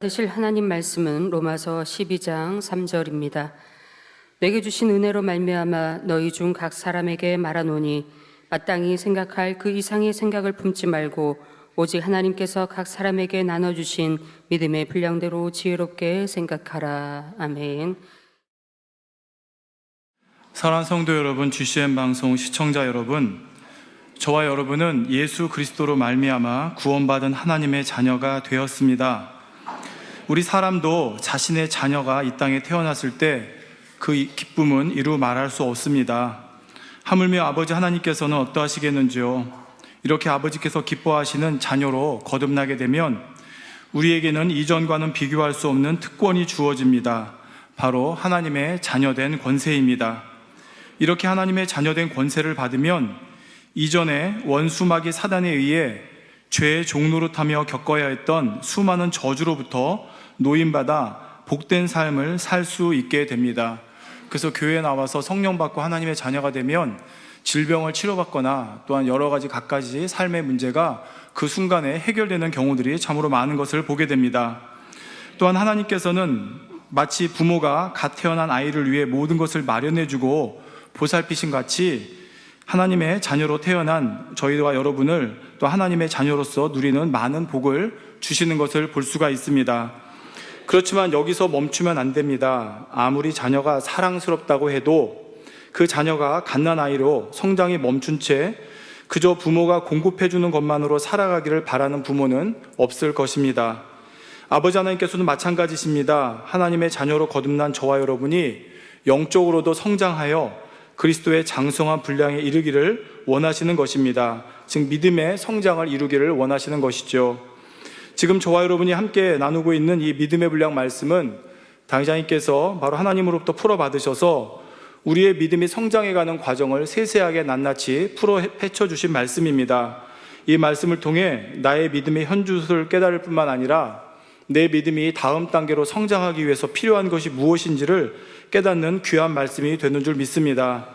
되실 하나님 말씀은 로마서 12장 3절입니다. 내게 주신 은혜로 말미암아 너희 중 각 사람에게 말하노니 마땅히 생각할 그 이상의 생각을 품지 말고 오직 하나님께서 각 사람에게 나눠주신 믿음의 분량대로 지혜롭게 생각하라. 아멘. 사랑하는 성도 여러분, GCN 방송 시청자 여러분, 저와 여러분은 예수 그리스도로 말미암아 구원받은 하나님의 자녀가 되었습니다. 우리 사람도 자신의 자녀가 이 땅에 태어났을 때 그 기쁨은 이루 말할 수 없습니다. 하물며 아버지 하나님께서는 어떠하시겠는지요? 이렇게 아버지께서 기뻐하시는 자녀로 거듭나게 되면 우리에게는 이전과는 비교할 수 없는 특권이 주어집니다. 바로 하나님의 자녀된 권세입니다. 이렇게 하나님의 자녀된 권세를 받으면 이전에 원수마귀 사단에 의해 죄의 종노릇하며 겪어야 했던 수많은 저주로부터 노임받아 복된 삶을 살 수 있게 됩니다. 그래서 교회에 나와서 성령 받고 하나님의 자녀가 되면 질병을 치료받거나 또한 여러 가지 갖가지 삶의 문제가 그 순간에 해결되는 경우들이 참으로 많은 것을 보게 됩니다. 또한 하나님께서는 마치 부모가 갓 태어난 아이를 위해 모든 것을 마련해주고 보살피신 같이 하나님의 자녀로 태어난 저희와 여러분을 또 하나님의 자녀로서 누리는 많은 복을 주시는 것을 볼 수가 있습니다. 그렇지만 여기서 멈추면 안 됩니다. 아무리 자녀가 사랑스럽다고 해도 그 자녀가 갓난아이로 성장이 멈춘 채 그저 부모가 공급해주는 것만으로 살아가기를 바라는 부모는 없을 것입니다. 아버지 하나님께서도 마찬가지십니다. 하나님의 자녀로 거듭난 저와 여러분이 영적으로도 성장하여 그리스도의 장성한 분량에 이르기를 원하시는 것입니다. 즉 믿음의 성장을 이루기를 원하시는 것이죠. 지금 저와 여러분이 함께 나누고 있는 이 믿음의 분량 말씀은 당장님께서 바로 하나님으로부터 풀어받으셔서 우리의 믿음이 성장해가는 과정을 세세하게 낱낱이 풀어 헤쳐주신 말씀입니다. 이 말씀을 통해 나의 믿음의 현주소를 깨달을 뿐만 아니라 내 믿음이 다음 단계로 성장하기 위해서 필요한 것이 무엇인지를 깨닫는 귀한 말씀이 되는 줄 믿습니다.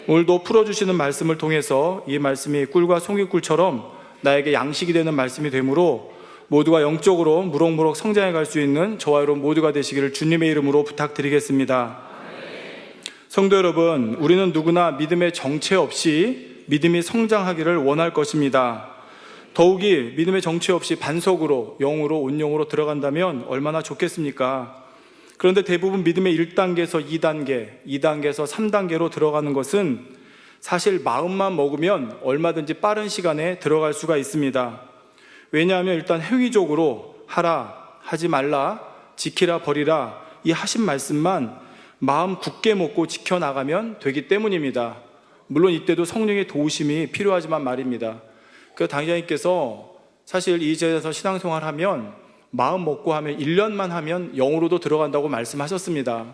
오늘도 풀어주시는 말씀을 통해서 이 말씀이 꿀과 송이꿀처럼 나에게 양식이 되는 말씀이 되므로 모두가 영적으로 무럭무럭 성장해 갈 수 있는 저와 여러분 모두가 되시기를 주님의 이름으로 부탁드리겠습니다. 성도 여러분, 우리는 누구나 믿음의 정체 없이 믿음이 성장하기를 원할 것입니다. 더욱이 믿음의 정체 없이 반석으로 영으로 온영으로 들어간다면 얼마나 좋겠습니까? 그런데 대부분 믿음의 1단계에서 2단계, 2단계에서 3단계로 들어가는 것은 사실 마음만 먹으면 얼마든지 빠른 시간에 들어갈 수가 있습니다. 왜냐하면 일단 행위적으로 하라, 하지 말라, 지키라, 버리라 이 하신 말씀만 마음 굳게 먹고 지켜나가면 되기 때문입니다. 물론 이때도 성령의 도우심이 필요하지만 말입니다. 그 당장님께서 사실 이 자리에서 신앙생활 하면 마음 먹고 하면 1년만 하면 영으로도 들어간다고 말씀하셨습니다.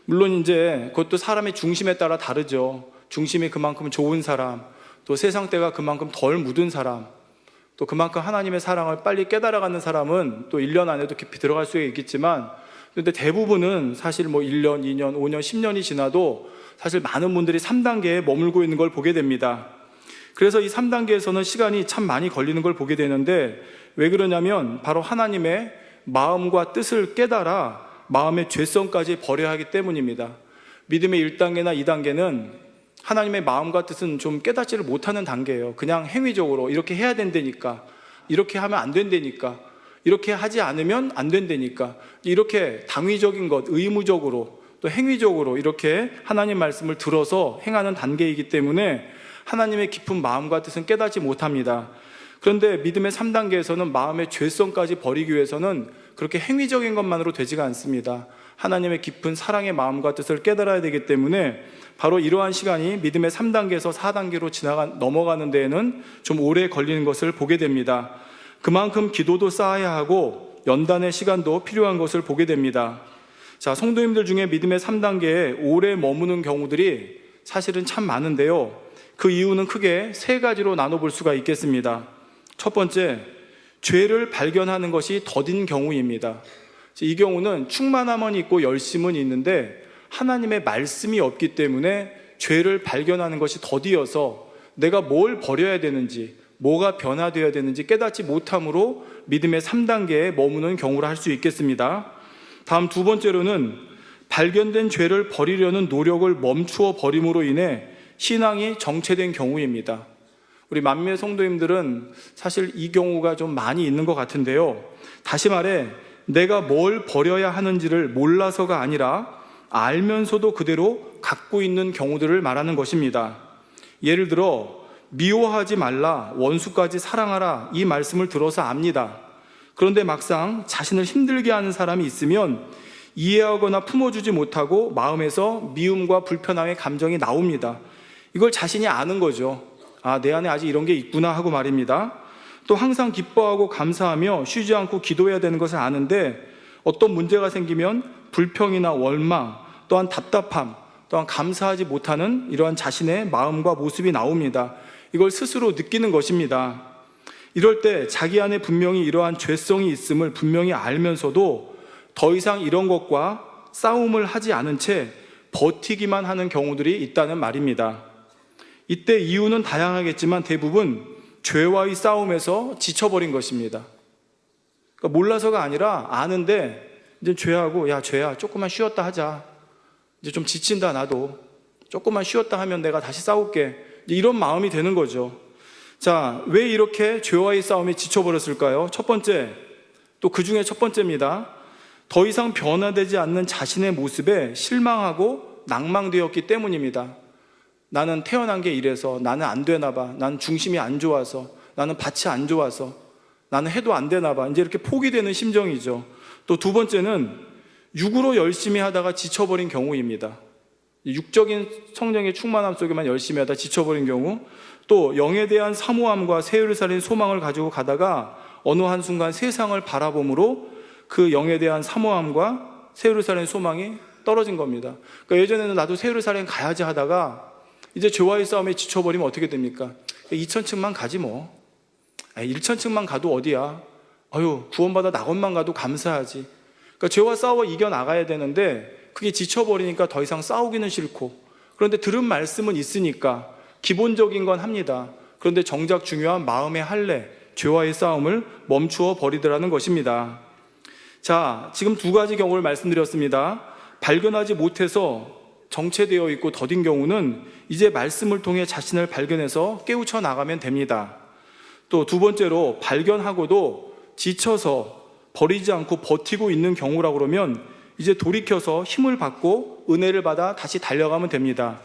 물론 이제 그것도 사람의 중심에 따라 다르죠. 중심이 그만큼 좋은 사람, 또 세상 때가 그만큼 덜 묻은 사람, 또 그만큼 하나님의 사랑을 빨리 깨달아가는 사람은 또 1년 안에도 깊이 들어갈 수 있겠지만, 그런데 대부분은 사실 1년, 2년, 5년, 10년이 지나도 사실 많은 분들이 3단계에 머물고 있는 걸 보게 됩니다. 그래서 이 3단계에서는 시간이 참 많이 걸리는 걸 보게 되는데, 왜 그러냐면 바로 하나님의 마음과 뜻을 깨달아 마음의 죄성까지 버려야 하기 때문입니다. 믿음의 1단계나 2단계는 하나님의 마음과 뜻은 좀 깨닫지를 못하는 단계예요. 그냥 행위적으로 이렇게 해야 된다니까, 이렇게 하면 안 된다니까, 이렇게 하지 않으면 안 된다니까, 이렇게 당위적인 것, 의무적으로 또 행위적으로 이렇게 하나님 말씀을 들어서 행하는 단계이기 때문에 하나님의 깊은 마음과 뜻은 깨닫지 못합니다. 그런데 믿음의 3단계에서는 마음의 죄성까지 버리기 위해서는 그렇게 행위적인 것만으로 되지가 않습니다. 하나님의 깊은 사랑의 마음과 뜻을 깨달아야 되기 때문에 바로 이러한 시간이 믿음의 3단계에서 4단계로 넘어가는 데에는 좀 오래 걸리는 것을 보게 됩니다. 그만큼 기도도 쌓아야 하고 연단의 시간도 필요한 것을 보게 됩니다. 자, 성도님들 중에 믿음의 3단계에 오래 머무는 경우들이 사실은 참 많은데요. 그 이유는 크게 3가지로 나눠볼 수가 있겠습니다. 첫 번째, 죄를 발견하는 것이 더딘 경우입니다. 이 경우는 충만함은 있고 열심은 있는데 하나님의 말씀이 없기 때문에 죄를 발견하는 것이 더디어서 내가 뭘 버려야 되는지, 뭐가 변화되어야 되는지 깨닫지 못함으로 믿음의 3단계에 머무는 경우라 할 수 있겠습니다. 다음 두 번째로는 발견된 죄를 버리려는 노력을 멈추어 버림으로 인해 신앙이 정체된 경우입니다. 우리 만매 성도님들은 사실 이 경우가 좀 많이 있는 것 같은데요. 다시 말해 내가 뭘 버려야 하는지를 몰라서가 아니라 알면서도 그대로 갖고 있는 경우들을 말하는 것입니다. 예를 들어 미워하지 말라, 원수까지 사랑하라, 이 말씀을 들어서 압니다. 그런데 막상 자신을 힘들게 하는 사람이 있으면 이해하거나 품어주지 못하고 마음에서 미움과 불편함의 감정이 나옵니다. 이걸 자신이 아는 거죠. 내 안에 아직 이런 게 있구나 하고 말입니다. 또 항상 기뻐하고 감사하며 쉬지 않고 기도해야 되는 것을 아는데 어떤 문제가 생기면 불평이나 원망, 또한 답답함, 또한 감사하지 못하는 이러한 자신의 마음과 모습이 나옵니다. 이걸 스스로 느끼는 것입니다. 이럴 때 자기 안에 분명히 이러한 죄성이 있음을 분명히 알면서도 더 이상 이런 것과 싸움을 하지 않은 채 버티기만 하는 경우들이 있다는 말입니다. 이때 이유는 다양하겠지만 대부분 죄와의 싸움에서 지쳐버린 것입니다. 그러니까 몰라서가 아니라 아는데 이제 죄하고 야 죄야 조금만 쉬었다 하자. 이제 좀 지친다 나도. 조금만 쉬었다 하면 내가 다시 싸울게. 이런 마음이 되는 거죠. 자, 왜 이렇게 죄와의 싸움에 지쳐버렸을까요? 첫 번째, 또 그 중에 첫 번째입니다. 더 이상 변화되지 않는 자신의 모습에 실망하고 낭망되었기 때문입니다. 나는 태어난 게 이래서, 나는 안 되나 봐, 나는 중심이 안 좋아서, 나는 밭이 안 좋아서, 나는 해도 안 되나 봐, 이제 이렇게 포기되는 심정이죠. 또 두 번째는 육으로 열심히 하다가 지쳐버린 경우입니다. 육적인 성령의 충만함 속에만 열심히 하다 지쳐버린 경우, 또 영에 대한 사모함과 새 예루살렘 소망을 가지고 가다가 어느 한순간 세상을 바라봄으로 그 영에 대한 사모함과 새 예루살렘 소망이 떨어진 겁니다. 그러니까 예전에는 나도 새 예루살렘 가야지 하다가 이제 죄와의 싸움에 지쳐버리면 어떻게 됩니까? 2000층만 가지 뭐. 1000층만 가도 어디야? 구원받아 낙원만 가도 감사하지. 그러니까 죄와 싸워 이겨나가야 되는데 그게 지쳐버리니까 더 이상 싸우기는 싫고, 그런데 들은 말씀은 있으니까 기본적인 건 합니다. 그런데 정작 중요한 마음의 할례, 죄와의 싸움을 멈추어 버리더라는 것입니다. 자, 지금 두 가지 경우를 말씀드렸습니다. 발견하지 못해서 정체되어 있고 더딘 경우는 이제 말씀을 통해 자신을 발견해서 깨우쳐 나가면 됩니다. 또 두 번째로 발견하고도 지쳐서 버리지 않고 버티고 있는 경우라고 그러면 이제 돌이켜서 힘을 받고 은혜를 받아 다시 달려가면 됩니다.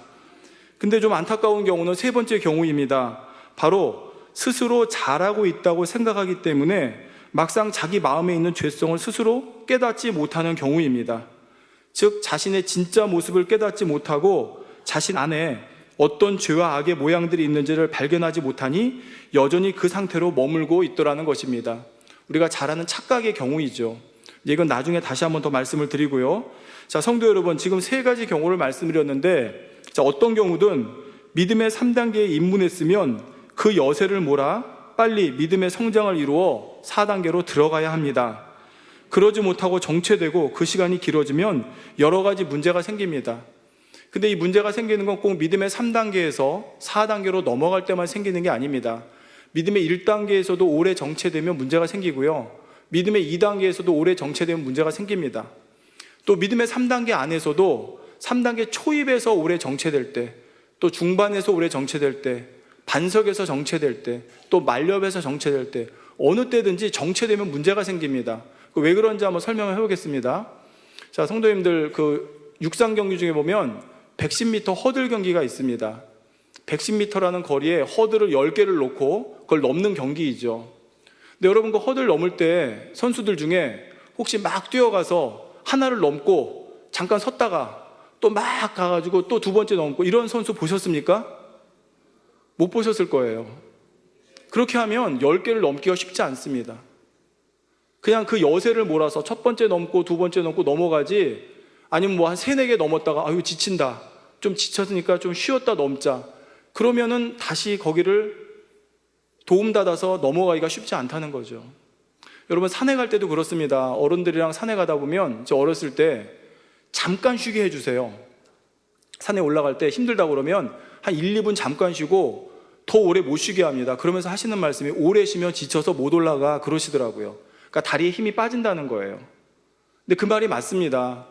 근데 좀 안타까운 경우는 세 번째 경우입니다. 바로 스스로 잘하고 있다고 생각하기 때문에 막상 자기 마음에 있는 죄성을 스스로 깨닫지 못하는 경우입니다. 즉 자신의 진짜 모습을 깨닫지 못하고 자신 안에 어떤 죄와 악의 모양들이 있는지를 발견하지 못하니 여전히 그 상태로 머물고 있더라는 것입니다. 우리가 잘 아는 착각의 경우이죠. 이건 나중에 다시 한번 더 말씀을 드리고요. 자, 성도 여러분, 지금 세 가지 경우를 말씀드렸는데, 자, 어떤 경우든 믿음의 3단계에 입문했으면 그 여세를 몰아 빨리 믿음의 성장을 이루어 4단계로 들어가야 합니다. 그러지 못하고 정체되고 그 시간이 길어지면 여러 가지 문제가 생깁니다. 근데 이 문제가 생기는 건 꼭 믿음의 3단계에서 4단계로 넘어갈 때만 생기는 게 아닙니다. 믿음의 1단계에서도 오래 정체되면 문제가 생기고요. 믿음의 2단계에서도 오래 정체되면 문제가 생깁니다. 또 믿음의 3단계 안에서도 3단계 초입에서 오래 정체될 때, 또 중반에서 오래 정체될 때, 반석에서 정체될 때, 또 만렵에서 정체될 때, 어느 때든지 정체되면 문제가 생깁니다. 왜 그런지 한번 설명을 해보겠습니다. 자, 성도님들, 그 육상 경기 중에 보면 110m 허들 경기가 있습니다. 110m라는 거리에 허들을 10개를 놓고 그걸 넘는 경기이죠. 근데 여러분, 그 허들 넘을 때 선수들 중에 혹시 막 뛰어가서 하나를 넘고 잠깐 섰다가 또 막 가가지고 또 두 번째 넘고 이런 선수 보셨습니까? 못 보셨을 거예요. 그렇게 하면 10개를 넘기가 쉽지 않습니다. 그냥 그 여세를 몰아서 첫 번째 넘고 두 번째 넘고 넘어가지, 아니면 뭐 한 3, 4개 넘었다가 지친다, 좀 지쳤으니까 좀 쉬었다 넘자, 그러면은 다시 거기를 도움받아서 넘어가기가 쉽지 않다는 거죠. 여러분, 산에 갈 때도 그렇습니다. 어른들이랑 산에 가다 보면, 저 어렸을 때 잠깐 쉬게 해주세요. 산에 올라갈 때 힘들다고 그러면 한 1, 2분 잠깐 쉬고 더 오래 못 쉬게 합니다. 그러면서 하시는 말씀이 오래 쉬면 지쳐서 못 올라가 그러시더라고요. 그러니까 다리에 힘이 빠진다는 거예요. 근데 그 말이 맞습니다.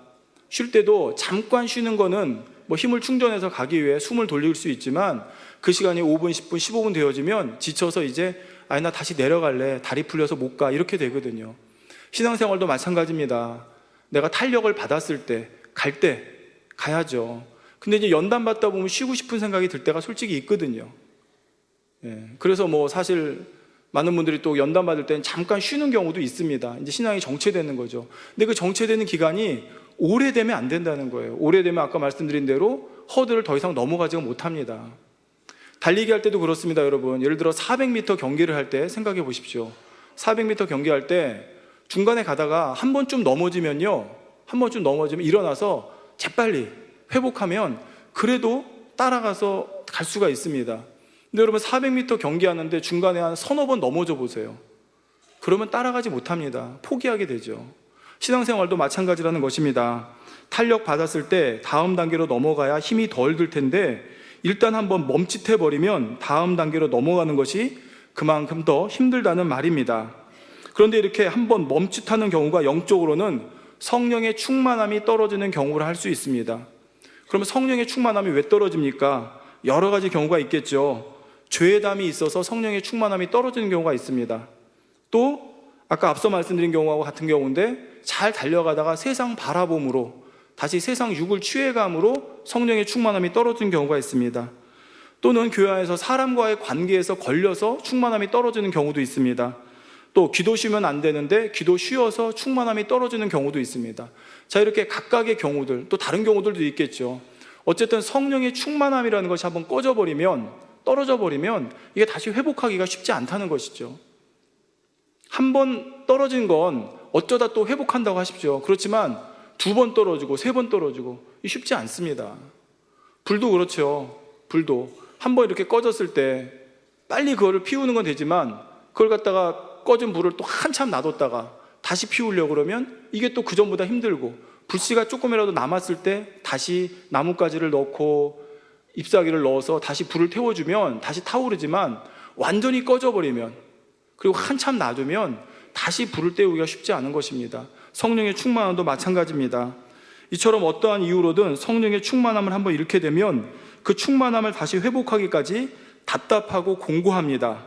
쉴 때도 잠깐 쉬는 거는 뭐 힘을 충전해서 가기 위해 숨을 돌릴 수 있지만 그 시간이 5분, 10분, 15분 되어지면 지쳐서 이제 나 다시 내려갈래, 다리 풀려서 못 가, 이렇게 되거든요. 신앙생활도 마찬가지입니다. 내가 탄력을 받았을 때, 갈 때 가야죠. 근데 이제 연단 받다 보면 쉬고 싶은 생각이 들 때가 솔직히 있거든요. 그래서 뭐 사실 많은 분들이 또 연단 받을 때는 잠깐 쉬는 경우도 있습니다. 이제 신앙이 정체되는 거죠. 근데 그 정체되는 기간이 오래되면 안 된다는 거예요. 오래되면 아까 말씀드린 대로 허들을 더 이상 넘어가지 못합니다. 달리기 할 때도 그렇습니다, 여러분. 예를 들어 400m 경기를 할 때 생각해 보십시오. 400m 경기할 때 중간에 가다가 한 번쯤 넘어지면요, 한 번쯤 넘어지면 일어나서 재빨리 회복하면 그래도 따라가서 갈 수가 있습니다. 근데 여러분 400m 경기하는데 중간에 한 서너 번 넘어져 보세요. 그러면 따라가지 못합니다. 포기하게 되죠. 신앙생활도 마찬가지라는 것입니다. 탄력 받았을 때 다음 단계로 넘어가야 힘이 덜 들 텐데 일단 한번 멈칫해버리면 다음 단계로 넘어가는 것이 그만큼 더 힘들다는 말입니다. 그런데 이렇게 한번 멈칫하는 경우가 영적으로는 성령의 충만함이 떨어지는 경우를 할 수 있습니다. 그러면 성령의 충만함이 왜 떨어집니까? 여러 가지 경우가 있겠죠. 죄담이 있어서 성령의 충만함이 떨어지는 경우가 있습니다. 또 아까 앞서 말씀드린 경우와 같은 경우인데 잘 달려가다가 세상 바라봄으로 다시 세상 육을 취해감으로 성령의 충만함이 떨어지는 경우가 있습니다. 또는 교회 안에서 사람과의 관계에서 걸려서 충만함이 떨어지는 경우도 있습니다. 또 기도 쉬면 안 되는데 기도 쉬어서 충만함이 떨어지는 경우도 있습니다. 자, 이렇게 각각의 경우들, 또 다른 경우들도 있겠죠. 어쨌든 성령의 충만함이라는 것이 한번 꺼져버리면, 떨어져 버리면 이게 다시 회복하기가 쉽지 않다는 것이죠. 한번 떨어진 건 어쩌다 또 회복한다고 하십시오. 그렇지만 2번 떨어지고 3번 떨어지고 쉽지 않습니다. 불도 그렇죠. 불도 한번 이렇게 꺼졌을 때 빨리 그거를 피우는 건 되지만 그걸 갖다가 꺼진 불을 또 한참 놔뒀다가 다시 피우려고 그러면 이게 또 그전보다 힘들고 불씨가 조금이라도 남았을 때 다시 나뭇가지를 넣고 잎사귀를 넣어서 다시 불을 태워주면 다시 타오르지만 완전히 꺼져버리면 그리고 한참 놔두면 다시 불을 때우기가 쉽지 않은 것입니다. 성령의 충만함도 마찬가지입니다. 이처럼 어떠한 이유로든 성령의 충만함을 한번 잃게 되면 그 충만함을 다시 회복하기까지 답답하고 공고합니다.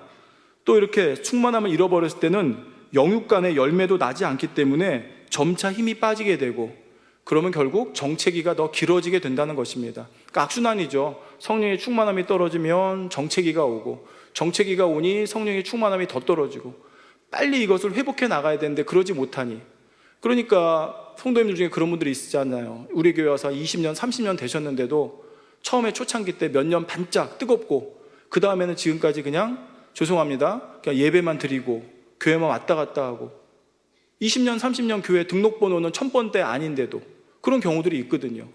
또 이렇게 충만함을 잃어버렸을 때는 영육 간의 열매도 나지 않기 때문에 점차 힘이 빠지게 되고 그러면 결국 정체기가 더 길어지게 된다는 것입니다. 그러니까 악순환이죠. 성령의 충만함이 떨어지면 정체기가 오고 정체기가 오니 성령의 충만함이 더 떨어지고 빨리 이것을 회복해 나가야 되는데 그러지 못하니 그러니까 성도님들 중에 그런 분들이 있잖아요. 우리 교회 와서 20년, 30년 되셨는데도 처음에 초창기 때 몇 년 반짝 뜨겁고 그 다음에는 지금까지 그냥 죄송합니다. 그냥 예배만 드리고 교회만 왔다 갔다 하고 20년, 30년 교회 등록번호는 1000번대 아닌데도 그런 경우들이 있거든요.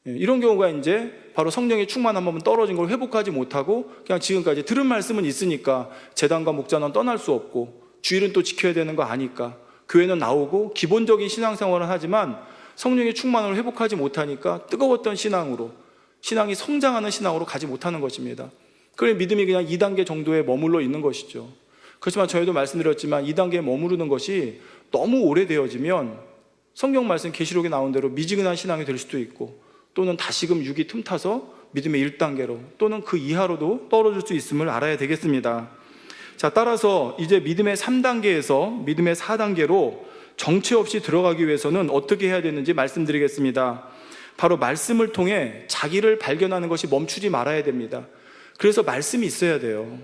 이런 경우가 이제 바로 성령의 충만함은 떨어진 걸 회복하지 못하고 그냥 지금까지 들은 말씀은 있으니까 제단과 목자는 떠날 수 없고 주일은 또 지켜야 되는 거 아니까 교회는 나오고 기본적인 신앙생활은 하지만 성령의 충만함을 회복하지 못하니까 뜨거웠던 신앙으로 신앙이 성장하는 신앙으로 가지 못하는 것입니다. 그래 믿음이 그냥 2단계 정도에 머물러 있는 것이죠. 그렇지만 저희도 말씀드렸지만 2단계에 머무르는 것이 너무 오래되어지면 성경 말씀 계시록에 나온 대로 미지근한 신앙이 될 수도 있고 또는 다시금 육이 틈타서 믿음의 1단계로 또는 그 이하로도 떨어질 수 있음을 알아야 되겠습니다. 자, 따라서 이제 믿음의 3단계에서 믿음의 4단계로 정체 없이 들어가기 위해서는 어떻게 해야 되는지 말씀드리겠습니다. 바로 말씀을 통해 자기를 발견하는 것이 멈추지 말아야 됩니다. 그래서 말씀이 있어야 돼요.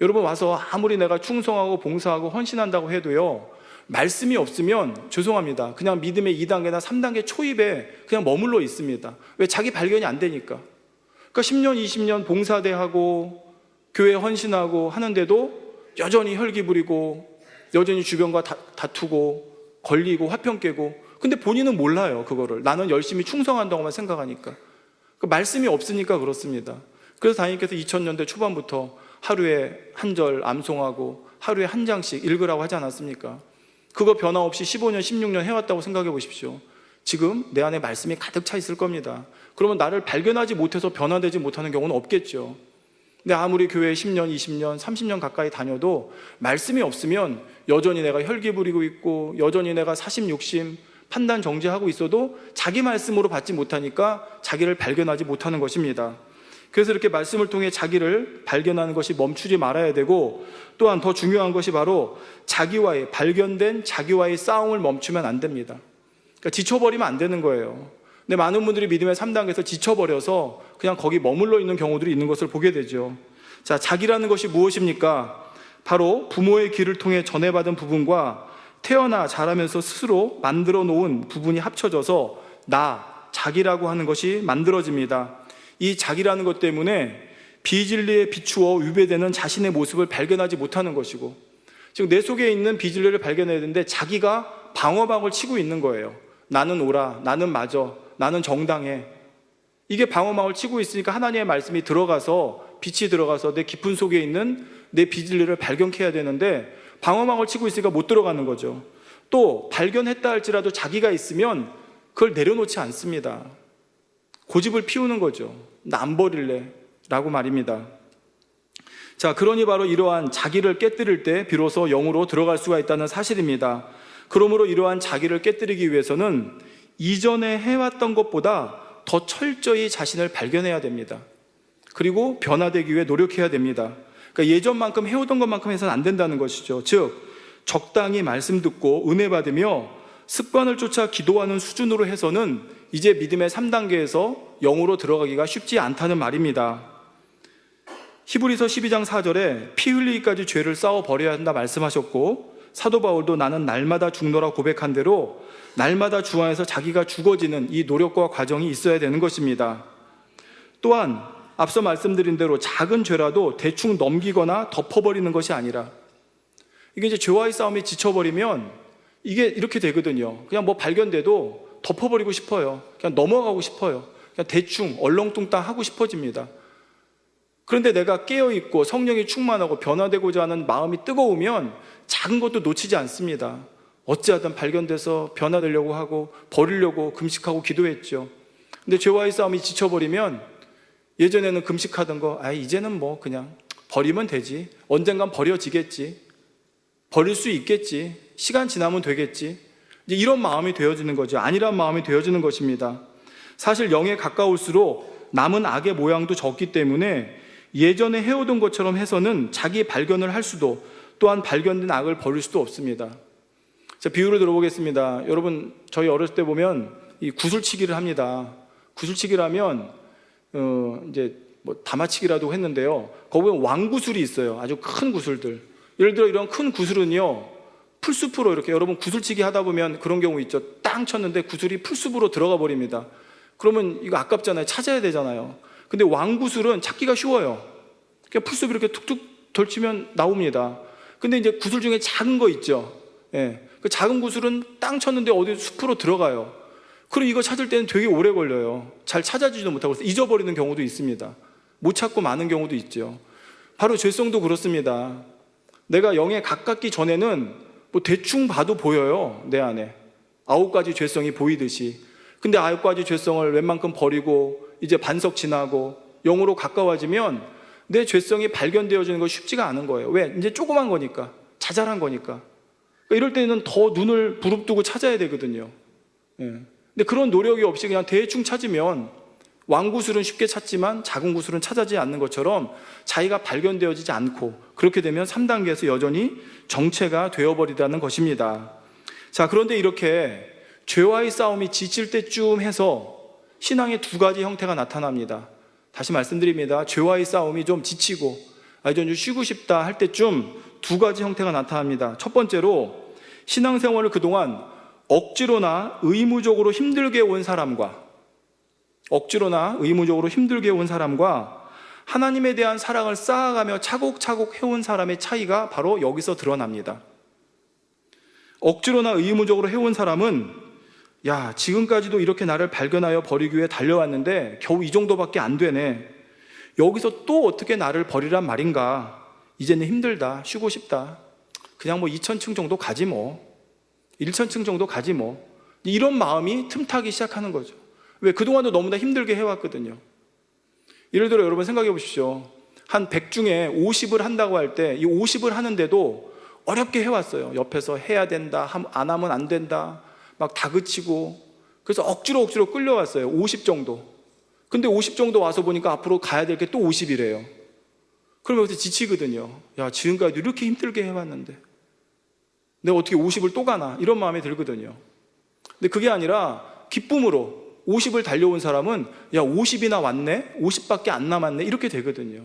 여러분 와서 아무리 내가 충성하고 봉사하고 헌신한다고 해도요, 말씀이 없으면 죄송합니다. 그냥 믿음의 2단계나 3단계 초입에 그냥 머물러 있습니다. 왜? 자기 발견이 안 되니까. 그러니까 10년, 20년 봉사대하고 교회 헌신하고 하는데도 여전히 혈기 부리고 여전히 주변과 다투고 걸리고 화평 깨고 근데 본인은 몰라요. 그거를 나는 열심히 충성한다고만 생각하니까. 그 말씀이 없으니까 그렇습니다. 그래서 담임께서 2000년대 초반부터 하루에 한 절 암송하고 하루에 한 장씩 읽으라고 하지 않았습니까? 그거 변화 없이 15년, 16년 해왔다고 생각해 보십시오. 지금 내 안에 말씀이 가득 차 있을 겁니다. 그러면 나를 발견하지 못해서 변화되지 못하는 경우는 없겠죠. 근데 아무리 교회에 10년, 20년, 30년 가까이 다녀도 말씀이 없으면 여전히 내가 혈기 부리고 있고 여전히 내가 사심, 욕심, 판단, 정죄하고 있어도 자기 말씀으로 받지 못하니까 자기를 발견하지 못하는 것입니다. 그래서 이렇게 말씀을 통해 자기를 발견하는 것이 멈추지 말아야 되고, 또한 더 중요한 것이 바로 발견된 자기와의 싸움을 멈추면 안 됩니다. 그러니까 지쳐버리면 안 되는 거예요. 근데 많은 분들이 믿음의 3단계에서 지쳐버려서 그냥 거기 머물러 있는 경우들이 있는 것을 보게 되죠. 자, 자기라는 것이 무엇입니까? 바로 부모의 길을 통해 전해받은 부분과 태어나 자라면서 스스로 만들어 놓은 부분이 합쳐져서 자기라고 하는 것이 만들어집니다. 이 자기라는 것 때문에 비진리에 비추어 위배되는 자신의 모습을 발견하지 못하는 것이고, 지금 내 속에 있는 비진리를 발견해야 되는데 자기가 방어막을 치고 있는 거예요. 나는 옳아, 나는 맞아, 나는 정당해. 이게 방어막을 치고 있으니까 하나님의 말씀이 들어가서, 빛이 들어가서 내 깊은 속에 있는 내 비진리를 발견케 해야 되는데 방어막을 치고 있으니까 못 들어가는 거죠. 또 발견했다 할지라도 자기가 있으면 그걸 내려놓지 않습니다. 고집을 피우는 거죠. 나 안 버릴래 라고 말입니다. 자, 그러니 바로 이러한 자기를 깨뜨릴 때 비로소 영으로 들어갈 수가 있다는 사실입니다. 그러므로 이러한 자기를 깨뜨리기 위해서는 이전에 해왔던 것보다 더 철저히 자신을 발견해야 됩니다. 그리고 변화되기 위해 노력해야 됩니다. 그러니까 예전만큼 해오던 것만큼 해서는 안 된다는 것이죠. 즉, 적당히 말씀 듣고 은혜 받으며 습관을 쫓아 기도하는 수준으로 해서는 이제 믿음의 3단계에서 영으로 들어가기가 쉽지 않다는 말입니다. 히브리서 12장 4절에 피 흘리기까지 죄를 싸워 버려야 한다 말씀하셨고, 사도 바울도 나는 날마다 죽노라 고백한 대로 날마다 주 안에서 자기가 죽어지는 이 노력과 과정이 있어야 되는 것입니다. 또한 앞서 말씀드린 대로 작은 죄라도 대충 넘기거나 덮어버리는 것이 아니라, 이게 이제 죄와의 싸움이 지쳐버리면 이게 이렇게 되거든요. 그냥 뭐 발견돼도 덮어버리고 싶어요. 그냥 넘어가고 싶어요. 그냥 대충 얼렁뚱땅 하고 싶어집니다. 그런데 내가 깨어있고 성령이 충만하고 변화되고자 하는 마음이 뜨거우면 작은 것도 놓치지 않습니다. 어찌하든 발견돼서 변화되려고 하고 버리려고 금식하고 기도했죠. 근데 죄와의 싸움이 지쳐버리면 예전에는 금식하던 거 이제는 뭐 그냥 버리면 되지, 언젠간 버려지겠지, 버릴 수 있겠지, 시간 지나면 되겠지, 이제 이런 마음이 되어지는 거죠. 아니란 마음이 되어지는 것입니다. 사실 영에 가까울수록 남은 악의 모양도 적기 때문에 예전에 해오던 것처럼 해서는 자기 발견을 할 수도, 또한 발견된 악을 버릴 수도 없습니다. 자, 비유를 들어보겠습니다. 여러분, 저희 어렸을 때 보면 이 구슬치기를 합니다. 구슬치기를 하면 이제 뭐 다마치기라도 했는데요. 거기 보면 왕구슬이 있어요. 아주 큰 구슬들. 예를 들어 이런 큰 구슬은요, 풀숲으로 이렇게, 여러분 구슬치기 하다 보면 그런 경우 있죠. 땅 쳤는데 구슬이 풀숲으로 들어가 버립니다. 그러면 이거 아깝잖아요. 찾아야 되잖아요. 근데 왕구슬은 찾기가 쉬워요. 그냥 풀숲 이렇게 툭툭 덜치면 나옵니다. 근데 이제 구슬 중에 작은 거 있죠. 예. 그 작은 구슬은 땅 쳤는데 어디 숲으로 들어가요. 그리고 이거 찾을 때는 되게 오래 걸려요. 잘 찾아지지도 못하고 잊어버리는 경우도 있습니다. 못 찾고 마는 경우도 있죠. 바로 죄성도 그렇습니다. 내가 영에 가깝기 전에는 뭐 대충 봐도 보여요. 내 안에 9가지 죄성이 보이듯이. 근데 9가지 죄성을 웬만큼 버리고 이제 반석 지나고 영으로 가까워지면 내 죄성이 발견되어지는 것이 쉽지가 않은 거예요. 왜? 이제 조그만 거니까, 자잘한 거니까. 그러니까 이럴 때는 더 눈을 부릅뜨고 찾아야 되거든요. 예. 근데 그런 노력이 없이 그냥 대충 찾으면 왕구슬은 쉽게 찾지만 작은 구슬은 찾아지지 않는 것처럼 자기가 발견되어지지 않고, 그렇게 되면 3단계에서 여전히 정체가 되어버리다는 것입니다. 자, 그런데 이렇게 죄와의 싸움이 지칠 때쯤 해서 신앙의 2가지 형태가 나타납니다. 다시 말씀드립니다. 죄와의 싸움이 좀 지치고 좀 쉬고 싶다 할 때쯤 2가지 형태가 나타납니다. 첫 번째로, 신앙생활을 그동안 억지로나 의무적으로 힘들게 온 사람과 하나님에 대한 사랑을 쌓아가며 차곡차곡 해온 사람의 차이가 바로 여기서 드러납니다. 억지로나 의무적으로 해온 사람은 지금까지도 이렇게 나를 발견하여 버리기 위해 달려왔는데 겨우 이 정도밖에 안 되네. 여기서 또 어떻게 나를 버리란 말인가. 이제는 힘들다, 쉬고 싶다, 그냥 뭐 2000층 정도 가지 뭐, 1000층 정도 가지 뭐, 이런 마음이 틈타기 시작하는 거죠. 왜? 그동안도 너무나 힘들게 해왔거든요. 예를 들어 여러분 생각해 보십시오. 한 100 중에 50을 한다고 할 때 이 50을 하는데도 어렵게 해왔어요. 옆에서 해야 된다, 안 하면 안 된다, 막 다그치고. 그래서 억지로 끌려왔어요. 50 정도. 근데 50 정도 와서 보니까 앞으로 가야 될 게 또 50이래요. 그러면 여기서 지치거든요. 야, 지금까지 이렇게 힘들게 해왔는데 내가 어떻게 50을 또 가나, 이런 마음이 들거든요. 근데 그게 아니라 기쁨으로 50을 달려온 사람은 야, 50이나 왔네, 50밖에 안 남았네, 이렇게 되거든요.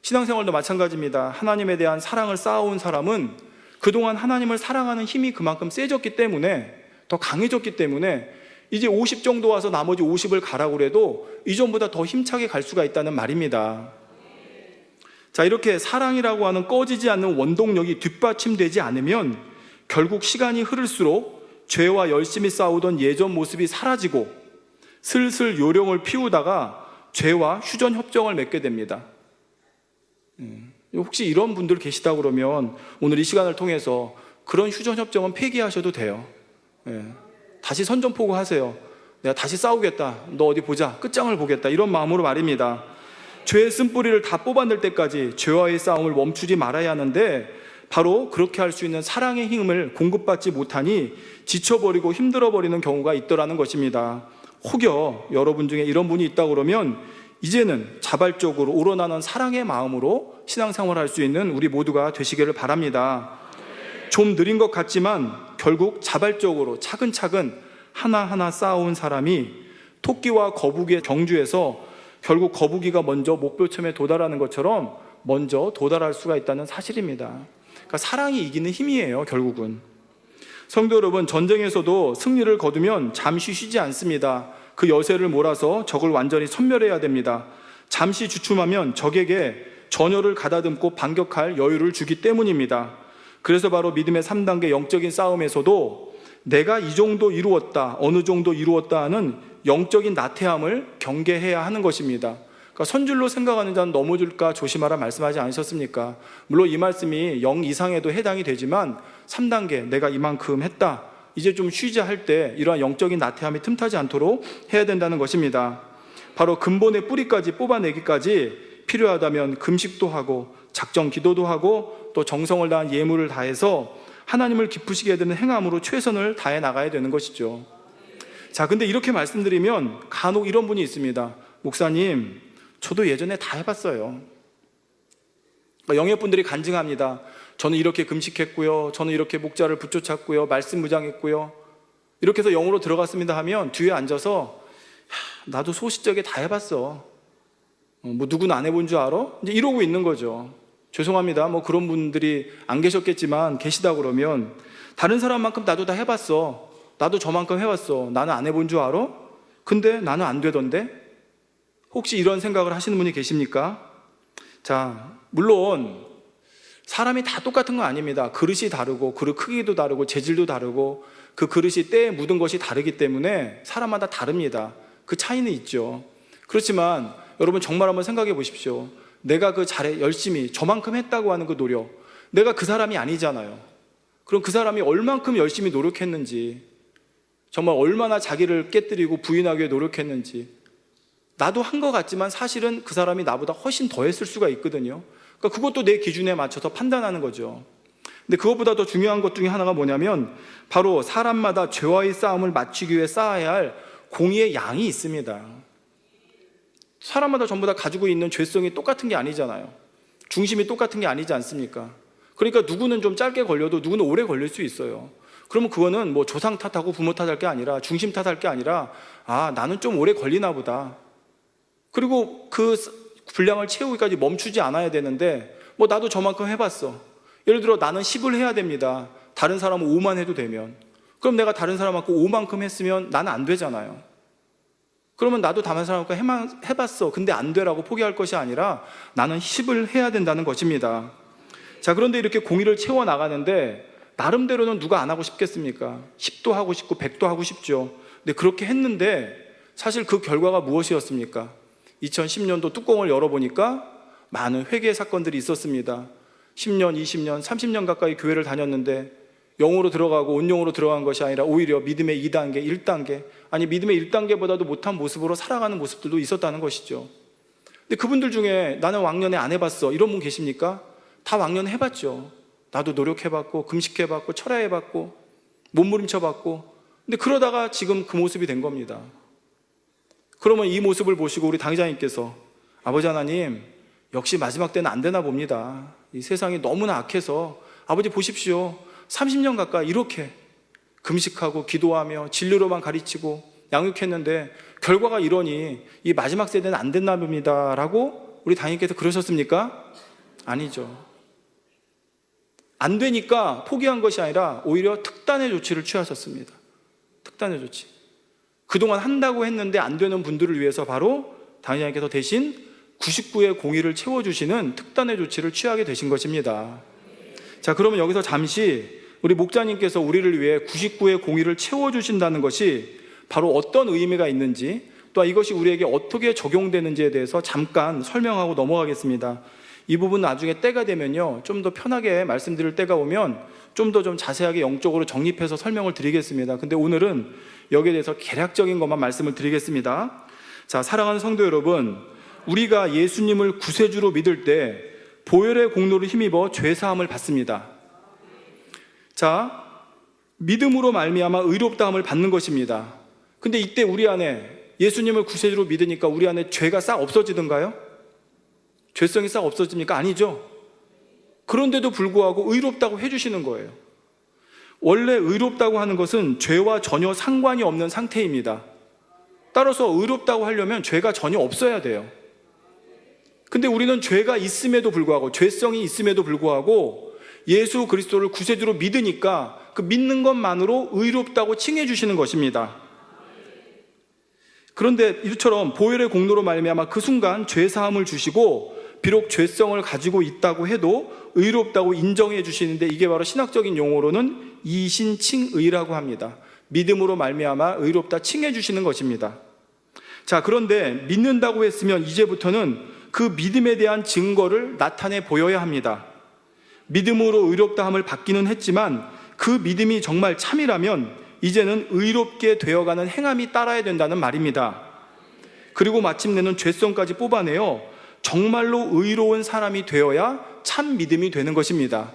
신앙생활도 마찬가지입니다. 하나님에 대한 사랑을 쌓아온 사람은 그동안 하나님을 사랑하는 힘이 그만큼 세졌기 때문에, 더 강해졌기 때문에 이제 50 정도 와서 나머지 50을 가라고 그래도 이전보다 더 힘차게 갈 수가 있다는 말입니다. 자, 이렇게 사랑이라고 하는 꺼지지 않는 원동력이 뒷받침되지 않으면 결국 시간이 흐를수록 죄와 열심히 싸우던 예전 모습이 사라지고 슬슬 요령을 피우다가 죄와 휴전 협정을 맺게 됩니다. 혹시 이런 분들 계시다 그러면 오늘 이 시간을 통해서 그런 휴전 협정은 폐기하셔도 돼요. 다시 선전포고 하세요. 내가 다시 싸우겠다, 너 어디 보자, 끝장을 보겠다, 이런 마음으로 말입니다. 죄의 쓴뿌리를 다 뽑아낼 때까지 죄와의 싸움을 멈추지 말아야 하는데, 바로 그렇게 할 수 있는 사랑의 힘을 공급받지 못하니 지쳐버리고 힘들어버리는 경우가 있더라는 것입니다. 혹여 여러분 중에 이런 분이 있다 그러면 이제는 자발적으로 우러나는 사랑의 마음으로 신앙생활을 할 수 있는 우리 모두가 되시기를 바랍니다. 좀 느린 것 같지만 결국 자발적으로 차근차근 하나하나 쌓아온 사람이 토끼와 거북이의 경주에서 결국 거북이가 먼저 목표점에 도달하는 것처럼 먼저 도달할 수가 있다는 사실입니다. 그러니까 사랑이 이기는 힘이에요, 결국은. 성도 여러분, 전쟁에서도 승리를 거두면 잠시 쉬지 않습니다. 그 여세를 몰아서 적을 완전히 섬멸해야 됩니다. 잠시 주춤하면 적에게 전열을 가다듬고 반격할 여유를 주기 때문입니다. 그래서 바로 믿음의 3단계 영적인 싸움에서도 내가 이 정도 이루었다, 어느 정도 이루었다 하는 영적인 나태함을 경계해야 하는 것입니다. 그러니까 선줄로 생각하는 자는 넘어질까 조심하라 말씀하지 않으셨습니까? 물론 이 말씀이 0 이상에도 해당이 되지만 3단계 내가 이만큼 했다, 이제 좀 쉬자 할 때 이러한 영적인 나태함이 틈타지 않도록 해야 된다는 것입니다. 바로 근본의 뿌리까지 뽑아내기까지 필요하다면 금식도 하고 작정 기도도 하고 또 정성을 다한 예물을 다해서 하나님을 기쁘시게 되는 행함으로 최선을 다해 나가야 되는 것이죠. 자, 근데 이렇게 말씀드리면 간혹 이런 분이 있습니다. 목사님, 저도 예전에 다 해봤어요. 영역분들이 간증합니다. 저는 이렇게 금식했고요, 저는 이렇게 목자를 붙여찼고요, 말씀 무장했고요, 이렇게 해서 영으로 들어갔습니다 하면 뒤에 앉아서 나도 소시적에 다 해봤어, 뭐 누구는 안 해본 줄 알아? 이제 이러고 있는 거죠. 죄송합니다. 뭐 그런 분들이 안 계셨겠지만 계시다 그러면 다른 사람만큼 나도 다 해봤어, 나도 저만큼 해봤어, 나는 안 해본 줄 알아? 근데 나는 안 되던데? 혹시 이런 생각을 하시는 분이 계십니까? 자, 물론 사람이 다 똑같은 건 아닙니다. 그릇이 다르고 그릇 크기도 다르고 재질도 다르고 그 그릇이 때에 묻은 것이 다르기 때문에 사람마다 다릅니다. 그 차이는 있죠. 그렇지만 여러분 정말 한번 생각해 보십시오. 내가 그 열심히 저만큼 했다고 하는 그 노력, 내가 그 사람이 아니잖아요. 그럼 그 사람이 얼만큼 열심히 노력했는지, 정말 얼마나 자기를 깨뜨리고 부인하기 위해 노력했는지, 나도 한 것 같지만 사실은 그 사람이 나보다 훨씬 더 했을 수가 있거든요. 그러니까 그것도 내 기준에 맞춰서 판단하는 거죠. 근데 그것보다 더 중요한 것 중에 하나가 뭐냐면 바로 사람마다 죄와의 싸움을 맞추기 위해 쌓아야 할 공의의 양이 있습니다. 사람마다 전부 다 가지고 있는 죄성이 똑같은 게 아니잖아요. 중심이 똑같은 게 아니지 않습니까? 그러니까 누구는 좀 짧게 걸려도 누구는 오래 걸릴 수 있어요. 그러면 그거는 뭐 조상 탓하고 부모 탓할 게 아니라, 중심 탓할 게 아니라, 아, 나는 좀 오래 걸리나 보다. 그리고 그 분량을 채우기까지 멈추지 않아야 되는데 뭐 나도 저만큼 해봤어. 예를 들어 나는 10을 해야 됩니다. 다른 사람은 5만 해도 되면. 그럼 내가 다른 사람만큼 5만큼 했으면 나는 안 되잖아요. 그러면 나도 다른 사람만큼 해봤어, 근데 안 되라고 포기할 것이 아니라 나는 10을 해야 된다는 것입니다. 자, 그런데 이렇게 공의를 채워나가는데 나름대로는 누가 안 하고 싶겠습니까? 10도 하고 싶고 100도 하고 싶죠. 근데 그렇게 했는데 사실 그 결과가 무엇이었습니까? 2010년도 뚜껑을 열어보니까 많은 회개 사건들이 있었습니다. 10년, 20년, 30년 가까이 교회를 다녔는데 영으로 들어가고 온영으로 들어간 것이 아니라 오히려 믿음의 2단계, 1단계, 아니 믿음의 1단계보다도 못한 모습으로 살아가는 모습들도 있었다는 것이죠. 근데 그분들 중에 나는 왕년에 안 해봤어 이런 분 계십니까? 다 왕년에 해봤죠. 나도 노력해봤고 금식해봤고 철야해봤고 몸부림쳐봤고, 근데 그러다가 지금 그 모습이 된 겁니다. 그러면 이 모습을 보시고 우리 당회장님께서 아버지 하나님, 역시 마지막 때는 안 되나 봅니다. 이 세상이 너무나 악해서 아버지 보십시오. 30년 가까이 이렇게 금식하고 기도하며 진료로만 가르치고 양육했는데 결과가 이러니 이 마지막 세대는 안 됐나 봅니다 라고 우리 당회장님께서 그러셨습니까? 아니죠. 안 되니까 포기한 것이 아니라 오히려 특단의 조치를 취하셨습니다. 특단의 조치. 그동안 한다고 했는데 안 되는 분들을 위해서 바로 당회장님께서 대신 99의 공의를 채워주시는 특단의 조치를 취하게 되신 것입니다. 자, 그러면 여기서 잠시 우리 목자님께서 우리를 위해 99의 공의를 채워주신다는 것이 바로 어떤 의미가 있는지, 또 이것이 우리에게 어떻게 적용되는지에 대해서 잠깐 설명하고 넘어가겠습니다. 이 부분 나중에 때가 되면요, 좀 더 편하게 말씀드릴 때가 오면 좀 더 좀 자세하게 영적으로 정립해서 설명을 드리겠습니다. 근데 오늘은 여기에 대해서 개략적인 것만 말씀을 드리겠습니다. 자, 사랑하는 성도 여러분, 우리가 예수님을 구세주로 믿을 때 보혈의 공로를 힘입어 죄사함을 받습니다. 자, 믿음으로 말미암아 의롭다함을 받는 것입니다. 근데 이때 우리 안에 예수님을 구세주로 믿으니까 우리 안에 죄가 싹 없어지던가요? 죄성이 싹 없어집니까? 아니죠. 그런데도 불구하고 의롭다고 해주시는 거예요. 원래 의롭다고 하는 것은 죄와 전혀 상관이 없는 상태입니다. 따라서 의롭다고 하려면 죄가 전혀 없어야 돼요. 근데 우리는 죄가 있음에도 불구하고, 죄성이 있음에도 불구하고 예수 그리스도를 구세주로 믿으니까 그 믿는 것만으로 의롭다고 칭해 주시는 것입니다. 그런데 이처럼 보혈의 공로로 말미암아 그 순간 죄사함을 주시고 비록 죄성을 가지고 있다고 해도 의롭다고 인정해 주시는데, 이게 바로 신학적인 용어로는 이신칭의라고 합니다. 믿음으로 말미암아 의롭다 칭해 주시는 것입니다. 자, 그런데 믿는다고 했으면 이제부터는 그 믿음에 대한 증거를 나타내 보여야 합니다. 믿음으로 의롭다함을 받기는 했지만 그 믿음이 정말 참이라면 이제는 의롭게 되어가는 행함이 따라야 된다는 말입니다. 그리고 마침내는 죄성까지 뽑아내어 정말로 의로운 사람이 되어야 참 믿음이 되는 것입니다.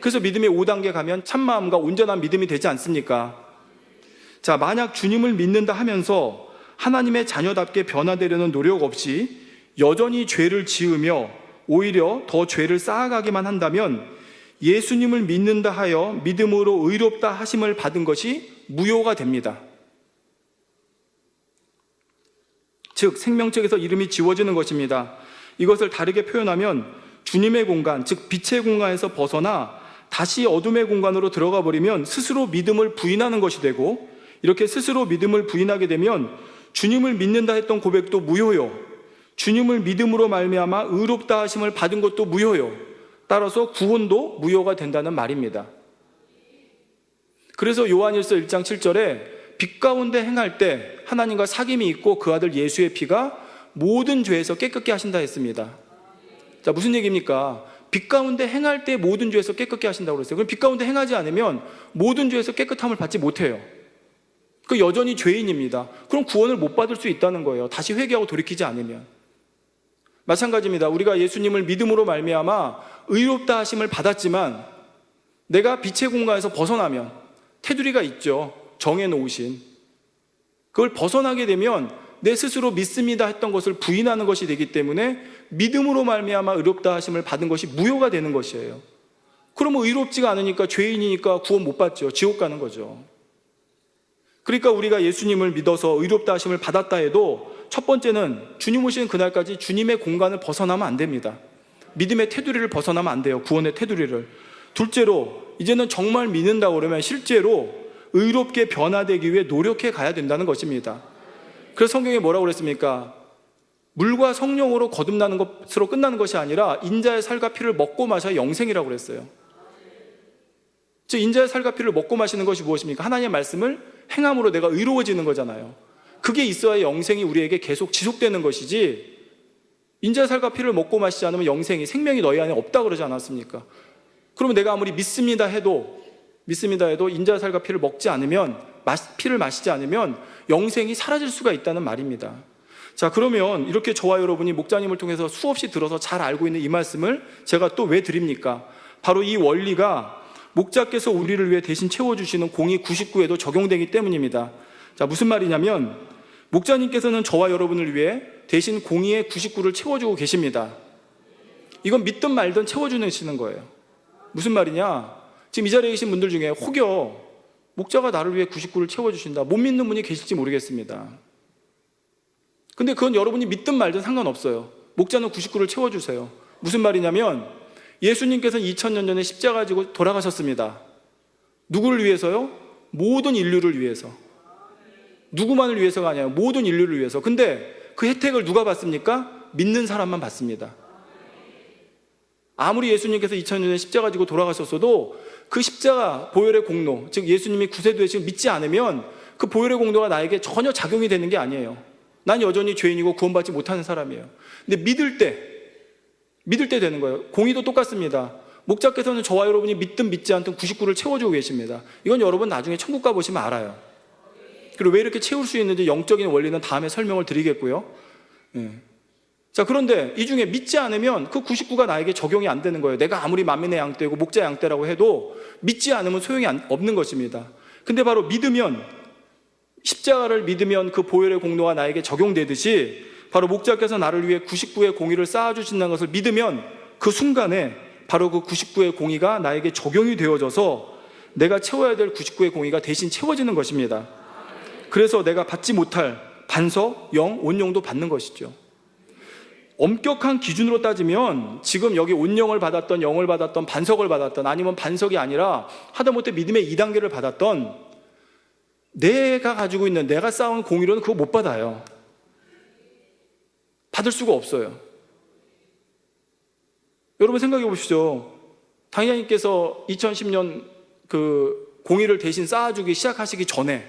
그래서 믿음의 5단계 가면 참마음과 온전한 믿음이 되지 않습니까? 자, 만약 주님을 믿는다 하면서 하나님의 자녀답게 변화되려는 노력 없이 여전히 죄를 지으며 오히려 더 죄를 쌓아가기만 한다면 예수님을 믿는다 하여 믿음으로 의롭다 하심을 받은 것이 무효가 됩니다. 즉 생명책에서 이름이 지워지는 것입니다. 이것을 다르게 표현하면 주님의 공간, 즉 빛의 공간에서 벗어나 다시 어둠의 공간으로 들어가 버리면 스스로 믿음을 부인하는 것이 되고, 이렇게 스스로 믿음을 부인하게 되면 주님을 믿는다 했던 고백도 무효요, 주님을 믿음으로 말미암아 의롭다 하심을 받은 것도 무효요, 따라서 구원도 무효가 된다는 말입니다. 그래서 요한일서 1장 7절에 빛 가운데 행할 때 하나님과 사귐이 있고 그 아들 예수의 피가 모든 죄에서 깨끗게 하신다 했습니다. 자, 무슨 얘기입니까? 빛 가운데 행할 때 모든 죄에서 깨끗게 하신다고 그랬어요. 그럼 빛 가운데 행하지 않으면 모든 죄에서 깨끗함을 받지 못해요. 그 여전히 죄인입니다. 그럼 구원을 못 받을 수 있다는 거예요. 다시 회개하고 돌이키지 않으면. 마찬가지입니다. 우리가 예수님을 믿음으로 말미암아 의롭다 하심을 받았지만 내가 빛의 공간에서 벗어나면, 테두리가 있죠, 정해놓으신, 그걸 벗어나게 되면 내 스스로 믿습니다 했던 것을 부인하는 것이 되기 때문에 믿음으로 말미암아 의롭다 하심을 받은 것이 무효가 되는 것이에요. 그러면 의롭지가 않으니까 죄인이니까 구원 못 받죠. 지옥 가는 거죠. 그러니까 우리가 예수님을 믿어서 의롭다 하심을 받았다 해도 첫 번째는 주님 오시는 그날까지 주님의 공간을 벗어나면 안 됩니다. 믿음의 테두리를 벗어나면 안 돼요. 구원의 테두리를. 둘째로 이제는 정말 믿는다고 그러면 실제로 의롭게 변화되기 위해 노력해 가야 된다는 것입니다. 그래서 성경에 뭐라고 그랬습니까? 물과 성령으로 거듭나는 것으로 끝나는 것이 아니라 인자의 살과 피를 먹고 마셔야 영생이라고 그랬어요. 즉 인자의 살과 피를 먹고 마시는 것이 무엇입니까? 하나님의 말씀을 행함으로 내가 의로워지는 거잖아요. 그게 있어야 영생이 우리에게 계속 지속되는 것이지, 인자의 살과 피를 먹고 마시지 않으면 영생이, 생명이 너희 안에 없다 그러지 않았습니까? 그러면 내가 아무리 믿습니다 해도 인자의 살과 피를 먹지 않으면, 피를 마시지 않으면 영생이 사라질 수가 있다는 말입니다. 자, 그러면 이렇게 저와 여러분이 목자님을 통해서 수없이 들어서 잘 알고 있는 이 말씀을 제가 또 왜 드립니까? 바로 이 원리가 목자께서 우리를 위해 대신 채워주시는 공의 99에도 적용되기 때문입니다. 자, 무슨 말이냐면 목자님께서는 저와 여러분을 위해 대신 공의의 99를 채워주고 계십니다. 이건 믿든 말든 채워주시는 거예요. 무슨 말이냐? 지금 이 자리에 계신 분들 중에 혹여 목자가 나를 위해 99를 채워주신다, 못 믿는 분이 계실지 모르겠습니다. 근데 그건 여러분이 믿든 말든 상관없어요. 목자는 99를 채워주세요. 무슨 말이냐면 예수님께서는 2000년 전에 십자가 지고 돌아가셨습니다. 누구를 위해서요? 모든 인류를 위해서. 누구만을 위해서가 아니에요. 모든 인류를 위해서. 근데 그 혜택을 누가 받습니까? 믿는 사람만 받습니다. 아무리 예수님께서 2000년 전에 십자가 지고 돌아가셨어도 그 십자가 보혈의 공로, 즉 예수님이 구세주되심을 믿지 않으면 그 보혈의 공로가 나에게 전혀 작용이 되는 게 아니에요. 난 여전히 죄인이고 구원받지 못하는 사람이에요. 근데 믿을 때 되는 거예요. 공의도 똑같습니다. 목자께서는 저와 여러분이 믿든 믿지 않든 99를 채워주고 계십니다. 이건 여러분 나중에 천국 가보시면 알아요. 그리고 왜 이렇게 채울 수 있는지 영적인 원리는 다음에 설명을 드리겠고요. 자, 그런데 이 중에 믿지 않으면 그 99가 나에게 적용이 안 되는 거예요. 내가 아무리 만민의 양떼고 목자 양떼라고 해도 믿지 않으면 소용이 없는 것입니다. 근데 바로 믿으면, 십자가를 믿으면 그 보혈의 공로가 나에게 적용되듯이 바로 목자께서 나를 위해 99의 공의를 쌓아주신다는 것을 믿으면 그 순간에 바로 그 99의 공의가 나에게 적용이 되어져서 내가 채워야 될 99의 공의가 대신 채워지는 것입니다. 그래서 내가 받지 못할 반석, 영, 온영도 받는 것이죠. 엄격한 기준으로 따지면 지금 여기 온영을 받았던, 영을 받았던, 반석을 받았던, 아니면 반석이 아니라 하다못해 믿음의 2단계를 받았던 내가 가지고 있는, 내가 쌓은 공의로는 그거 못 받아요. 받을 수가 없어요. 여러분 생각해 보시죠. 당회장님께서 2010년 그 공의를 대신 쌓아주기 시작하시기 전에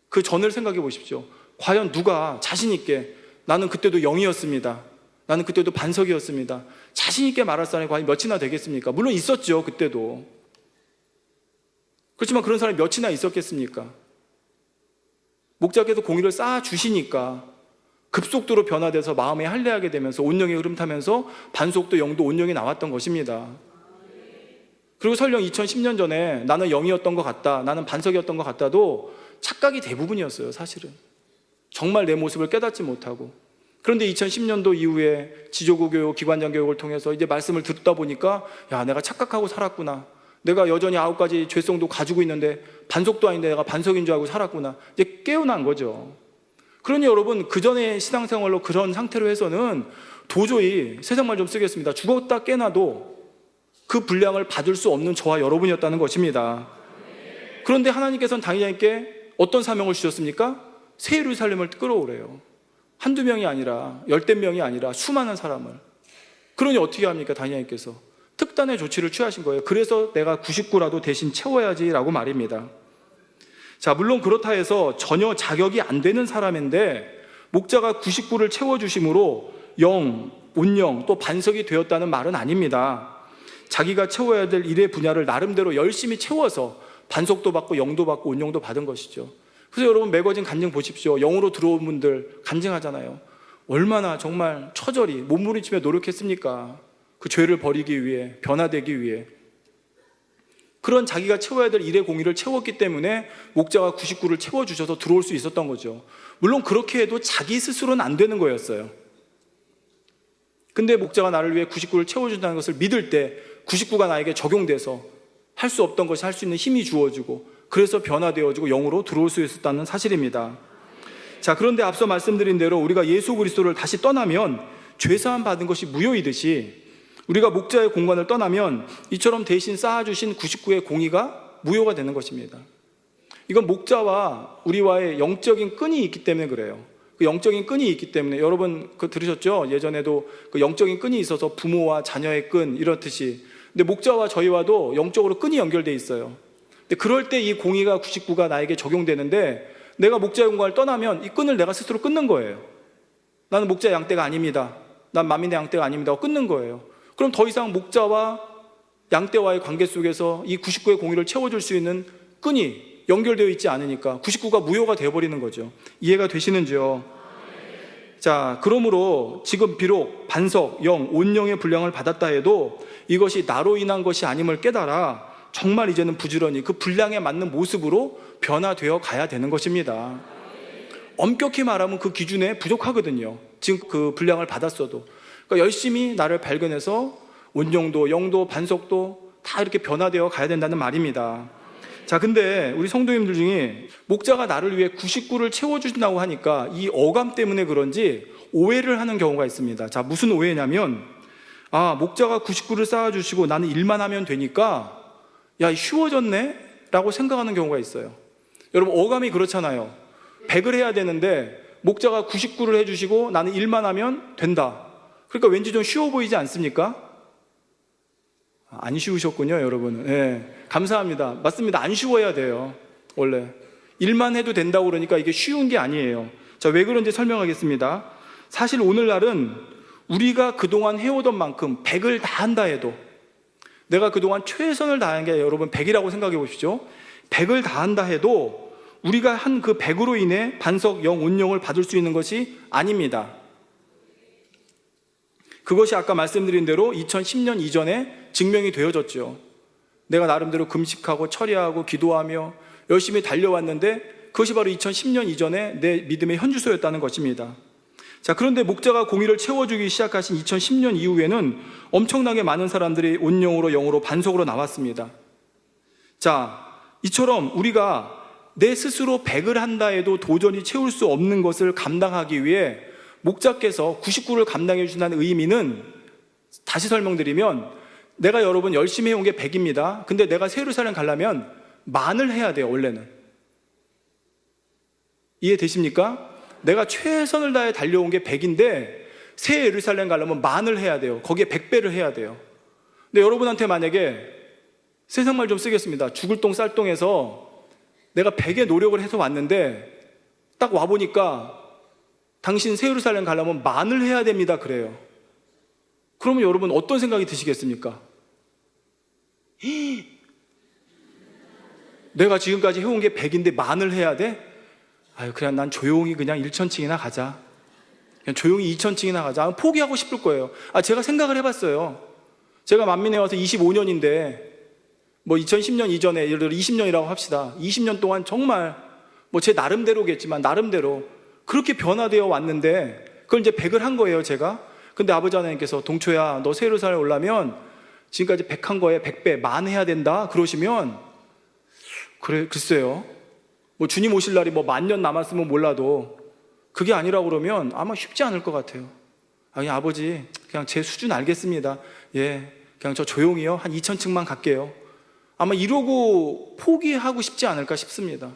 그 전을 생각해 보십시오. 과연 누가 자신 있게 나는 그때도 영이었습니다, 나는 그때도 반석이었습니다, 자신 있게 말할 사람이 과연 몇이나 되겠습니까? 물론 있었죠, 그때도. 그렇지만 그런 사람이 몇이나 있었겠습니까? 목자께서 공의를 쌓아주시니까 급속도로 변화돼서 마음에 할례하게 되면서 온영이 흐름 타면서 반석도 영도 온영이 나왔던 것입니다. 그리고 설령 2010년 전에 나는 영이었던 것 같다, 나는 반석이었던 것 같다도 착각이 대부분이었어요, 사실은. 정말 내 모습을 깨닫지 못하고. 그런데 2010년도 이후에 지조구 교육, 기관장 교육을 통해서 이제 말씀을 듣다 보니까 야, 내가 착각하고 살았구나, 내가 여전히 9가지 죄성도 가지고 있는데 반석도 아닌데 내가 반석인 줄 알고 살았구나, 이제 깨어난 거죠. 그러니 여러분, 그 전에 신앙생활로 그런 상태로 해서는 도저히, 세상 말 좀 쓰겠습니다, 죽었다 깨나도 그 분량을 받을 수 없는 저와 여러분이었다는 것입니다. 그런데 하나님께서는 당회장님께 어떤 사명을 주셨습니까? 새 예루살렘을 끌어오래요. 한두 명이 아니라, 열댓 명이 아니라 수많은 사람을. 그러니 어떻게 합니까? 당회장님께서 특단의 조치를 취하신 거예요. 그래서 내가 99라도 대신 채워야지라고 말입니다. 자, 물론 그렇다 해서 전혀 자격이 안 되는 사람인데 목자가 99를 채워주심으로 영, 온영, 또 반석이 되었다는 말은 아닙니다. 자기가 채워야 될 일의 분야를 나름대로 열심히 채워서 반석도 받고 영도 받고 온영도 받은 것이죠. 그래서 여러분, 매거진 간증 보십시오. 영으로 들어온 분들 간증하잖아요. 얼마나 정말 처절히 몸부림치며 노력했습니까? 그 죄를 버리기 위해, 변화되기 위해. 그런 자기가 채워야 될 일의 공의를 채웠기 때문에 목자가 99를 채워주셔서 들어올 수 있었던 거죠. 물론 그렇게 해도 자기 스스로는 안 되는 거였어요. 근데 목자가 나를 위해 99를 채워준다는 것을 믿을 때 99가 나에게 적용돼서 할 수 없던 것이 할 수 있는 힘이 주어지고, 그래서 변화되어지고 영으로 들어올 수 있었다는 사실입니다. 자, 그런데 앞서 말씀드린 대로 우리가 예수 그리스도를 다시 떠나면 죄사함 받은 것이 무효이듯이 우리가 목자의 공간을 떠나면 이처럼 대신 쌓아주신 99의 공의가 무효가 되는 것입니다. 이건 목자와 우리와의 영적인 끈이 있기 때문에 그래요. 그 영적인 끈이 있기 때문에, 여러분 그 들으셨죠? 예전에도 그 영적인 끈이 있어서 부모와 자녀의 끈 이렇듯이. 근데 목자와 저희와도 영적으로 끈이 연결되어 있어요. 근데 그럴 때 이 공의가 99가 나에게 적용되는데, 내가 목자의 공간을 떠나면 이 끈을 내가 스스로 끊는 거예요. 나는 목자 양떼가 아닙니다, 난 만민의 양떼가 아닙니다 하고 끊는 거예요. 그럼 더 이상 목자와 양떼와의 관계 속에서 이 99의 공의를 채워줄 수 있는 끈이 연결되어 있지 않으니까 99가 무효가 되어버리는 거죠. 이해가 되시는지요? 자, 그러므로 지금 비록 반석, 영, 온영의 분량을 받았다 해도 이것이 나로 인한 것이 아님을 깨달아 정말 이제는 부지런히 그 분량에 맞는 모습으로 변화되어 가야 되는 것입니다. 엄격히 말하면 그 기준에 부족하거든요. 지금 그 분량을 받았어도. 그러니까 열심히 나를 발견해서 온영도, 영도, 반석도 다 이렇게 변화되어 가야 된다는 말입니다. 자, 근데 우리 성도님들 중에 목자가 나를 위해 99를 채워주신다고 하니까 이 어감 때문에 그런지 오해를 하는 경우가 있습니다. 자, 무슨 오해냐면, 목자가 99를 쌓아주시고 나는 일만 하면 되니까 야, 쉬워졌네? 라고 생각하는 경우가 있어요. 여러분, 어감이 그렇잖아요. 100을 해야 되는데 목자가 99를 해주시고 나는 일만 하면 된다. 그러니까 왠지 좀 쉬워 보이지 않습니까? 안 쉬우셨군요, 여러분은. 네, 감사합니다. 맞습니다. 안 쉬워야 돼요. 원래 일만 해도 된다고 그러니까 이게 쉬운 게 아니에요. 자, 왜 그런지 설명하겠습니다. 사실 오늘날은 우리가 그동안 해오던 만큼 100을 다 한다 해도, 내가 그동안 최선을 다한 게 여러분 100이라고 생각해 보십시오. 100을 다 한다 해도 우리가 한 그 100으로 인해 반석, 영, 온영을 받을 수 있는 것이 아닙니다. 그것이 아까 말씀드린 대로 2010년 이전에 증명이 되어졌죠. 내가 나름대로 금식하고 철야하고 기도하며 열심히 달려왔는데 그것이 바로 2010년 이전에 내 믿음의 현주소였다는 것입니다. 자, 그런데 목자가 공의를 채워주기 시작하신 2010년 이후에는 엄청나게 많은 사람들이 온영으로, 영으로, 반석으로 나왔습니다. 자, 이처럼 우리가 내 스스로 100을 한다 해도 도저히 채울 수 없는 것을 감당하기 위해 목자께서 99를 감당해 주신다는 의미는, 다시 설명드리면, 내가 여러분 열심히 해온 게 100입니다. 근데 내가 새 예루살렘 가려면 만을 해야 돼요, 원래는. 이해되십니까? 내가 최선을 다해 달려온 게 100인데 새 예루살렘 가려면 만을 해야 돼요. 거기에 100배를 해야 돼요. 근데 여러분한테 만약에 세상말 좀 쓰겠습니다. 죽을 똥 쌀똥에서 내가 100의 노력을 해서 왔는데 딱 와보니까 당신 새 예루살렘 가려면 만을 해야 됩니다, 그래요. 그러면 여러분 어떤 생각이 드시겠습니까? 내가 지금까지 해온 게 100인데 만을 해야 돼? 그냥 난 조용히 그냥 1000층이나 가자. 그냥 조용히 2000층이나 가자. 포기하고 싶을 거예요. 제가 생각을 해봤어요. 제가 만민에 와서 25년인데, 2010년 이전에, 예를 들어 20년이라고 합시다. 20년 동안 정말, 제 나름대로겠지만, 나름대로 그렇게 변화되어 왔는데, 그걸 이제 100을 한 거예요, 제가. 근데 아버지 하나님께서, 동초야, 너 새 예루살렘 오려면 지금까지 100 한 거에 100배, 만 해야 된다. 그러시면, 글쎄요. 주님 오실 날이 10,000년 남았으면 몰라도, 그게 아니라고 그러면 아마 쉽지 않을 것 같아요. 그냥 아버지, 그냥 제 수준 알겠습니다. 예, 그냥 저 조용히요. 한 2000층만 갈게요. 아마 이러고 포기하고 싶지 않을까 싶습니다.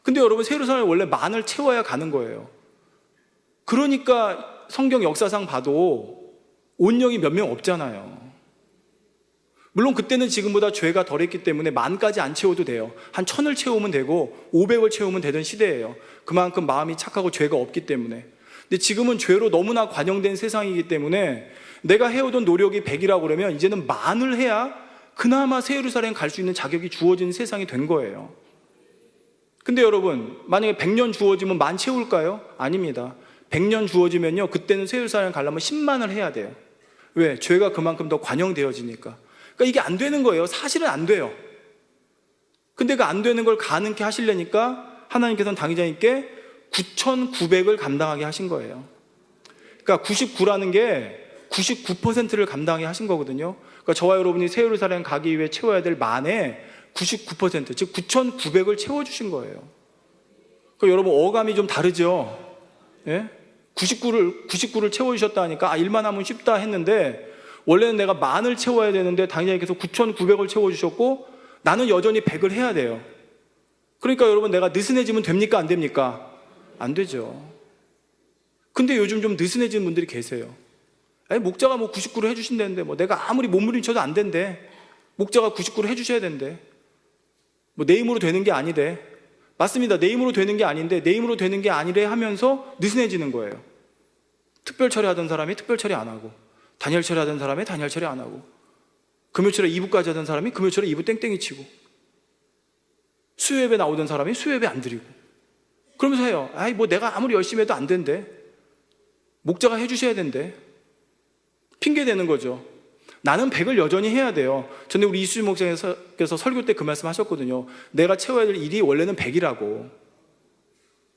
근데 여러분, 새 예루살렘 원래 만을 채워야 가는 거예요. 그러니까 성경 역사상 봐도 온영이 몇 명 없잖아요. 물론 그때는 지금보다 죄가 덜했기 때문에 만까지 안 채워도 돼요. 한 1000을 채우면 되고 500을 채우면 되던 시대예요. 그만큼 마음이 착하고 죄가 없기 때문에. 근데 지금은 죄로 너무나 관영된 세상이기 때문에 내가 해오던 노력이 100이라고 그러면 이제는 만을 해야 그나마 새 예루살렘 갈 수 있는 자격이 주어진 세상이 된 거예요. 근데 여러분, 만약에 100년 주어지면 만 채울까요? 아닙니다. 100년 주어지면요, 그때는 새 예루살렘 가려면 10만을 해야 돼요. 왜? 죄가 그만큼 더 관영되어지니까. 그러니까 이게 안 되는 거예요. 사실은 안 돼요. 근데 그 안 되는 걸 가능케 하시려니까 하나님께서는 당의자님께 9,900을 감당하게 하신 거예요. 그러니까 99라는 게 99%를 감당하게 하신 거거든요. 그러니까 저와 여러분이 새 예루살렘 가기 위해 채워야 될 만에 99%, 즉 9,900을 채워주신 거예요. 그러니까 여러분, 어감이 좀 다르죠? 예? 99를 채워주셨다 하니까 일만 하면 쉽다 했는데, 원래는 내가 만을 채워야 되는데 당장님께서 9,900을 채워주셨고 나는 여전히 100을 해야 돼요. 그러니까 여러분, 내가 느슨해지면 됩니까? 안 됩니까? 안 되죠. 근데 요즘 좀 느슨해지는 분들이 계세요. 목자가 99를 해주신다는데 내가 아무리 몸부림쳐도 안 된대. 목자가 99를 해주셔야 된대. 내 힘으로 되는 게 아니래. 맞습니다. 내 힘으로 되는 게 아닌데 내 힘으로 되는 게 아니래 하면서 느슨해지는 거예요. 특별 처리하던 사람이 특별 처리 안 하고, 단열 처리하던 사람이 단열 처리 안 하고, 금요철에 2부까지 하던 사람이 금요철에 2부 땡땡이 치고, 수요예배 나오던 사람이 수요예배 안 드리고, 그러면서 해요. 내가 아무리 열심히 해도 안 된대. 목자가 해주셔야 된대. 핑계 대는 거죠. 나는 100을 여전히 해야 돼요. 전에 우리 이수진 목사님께서 설교 때 그 말씀 하셨거든요. 내가 채워야 될 일이 원래는 100이라고.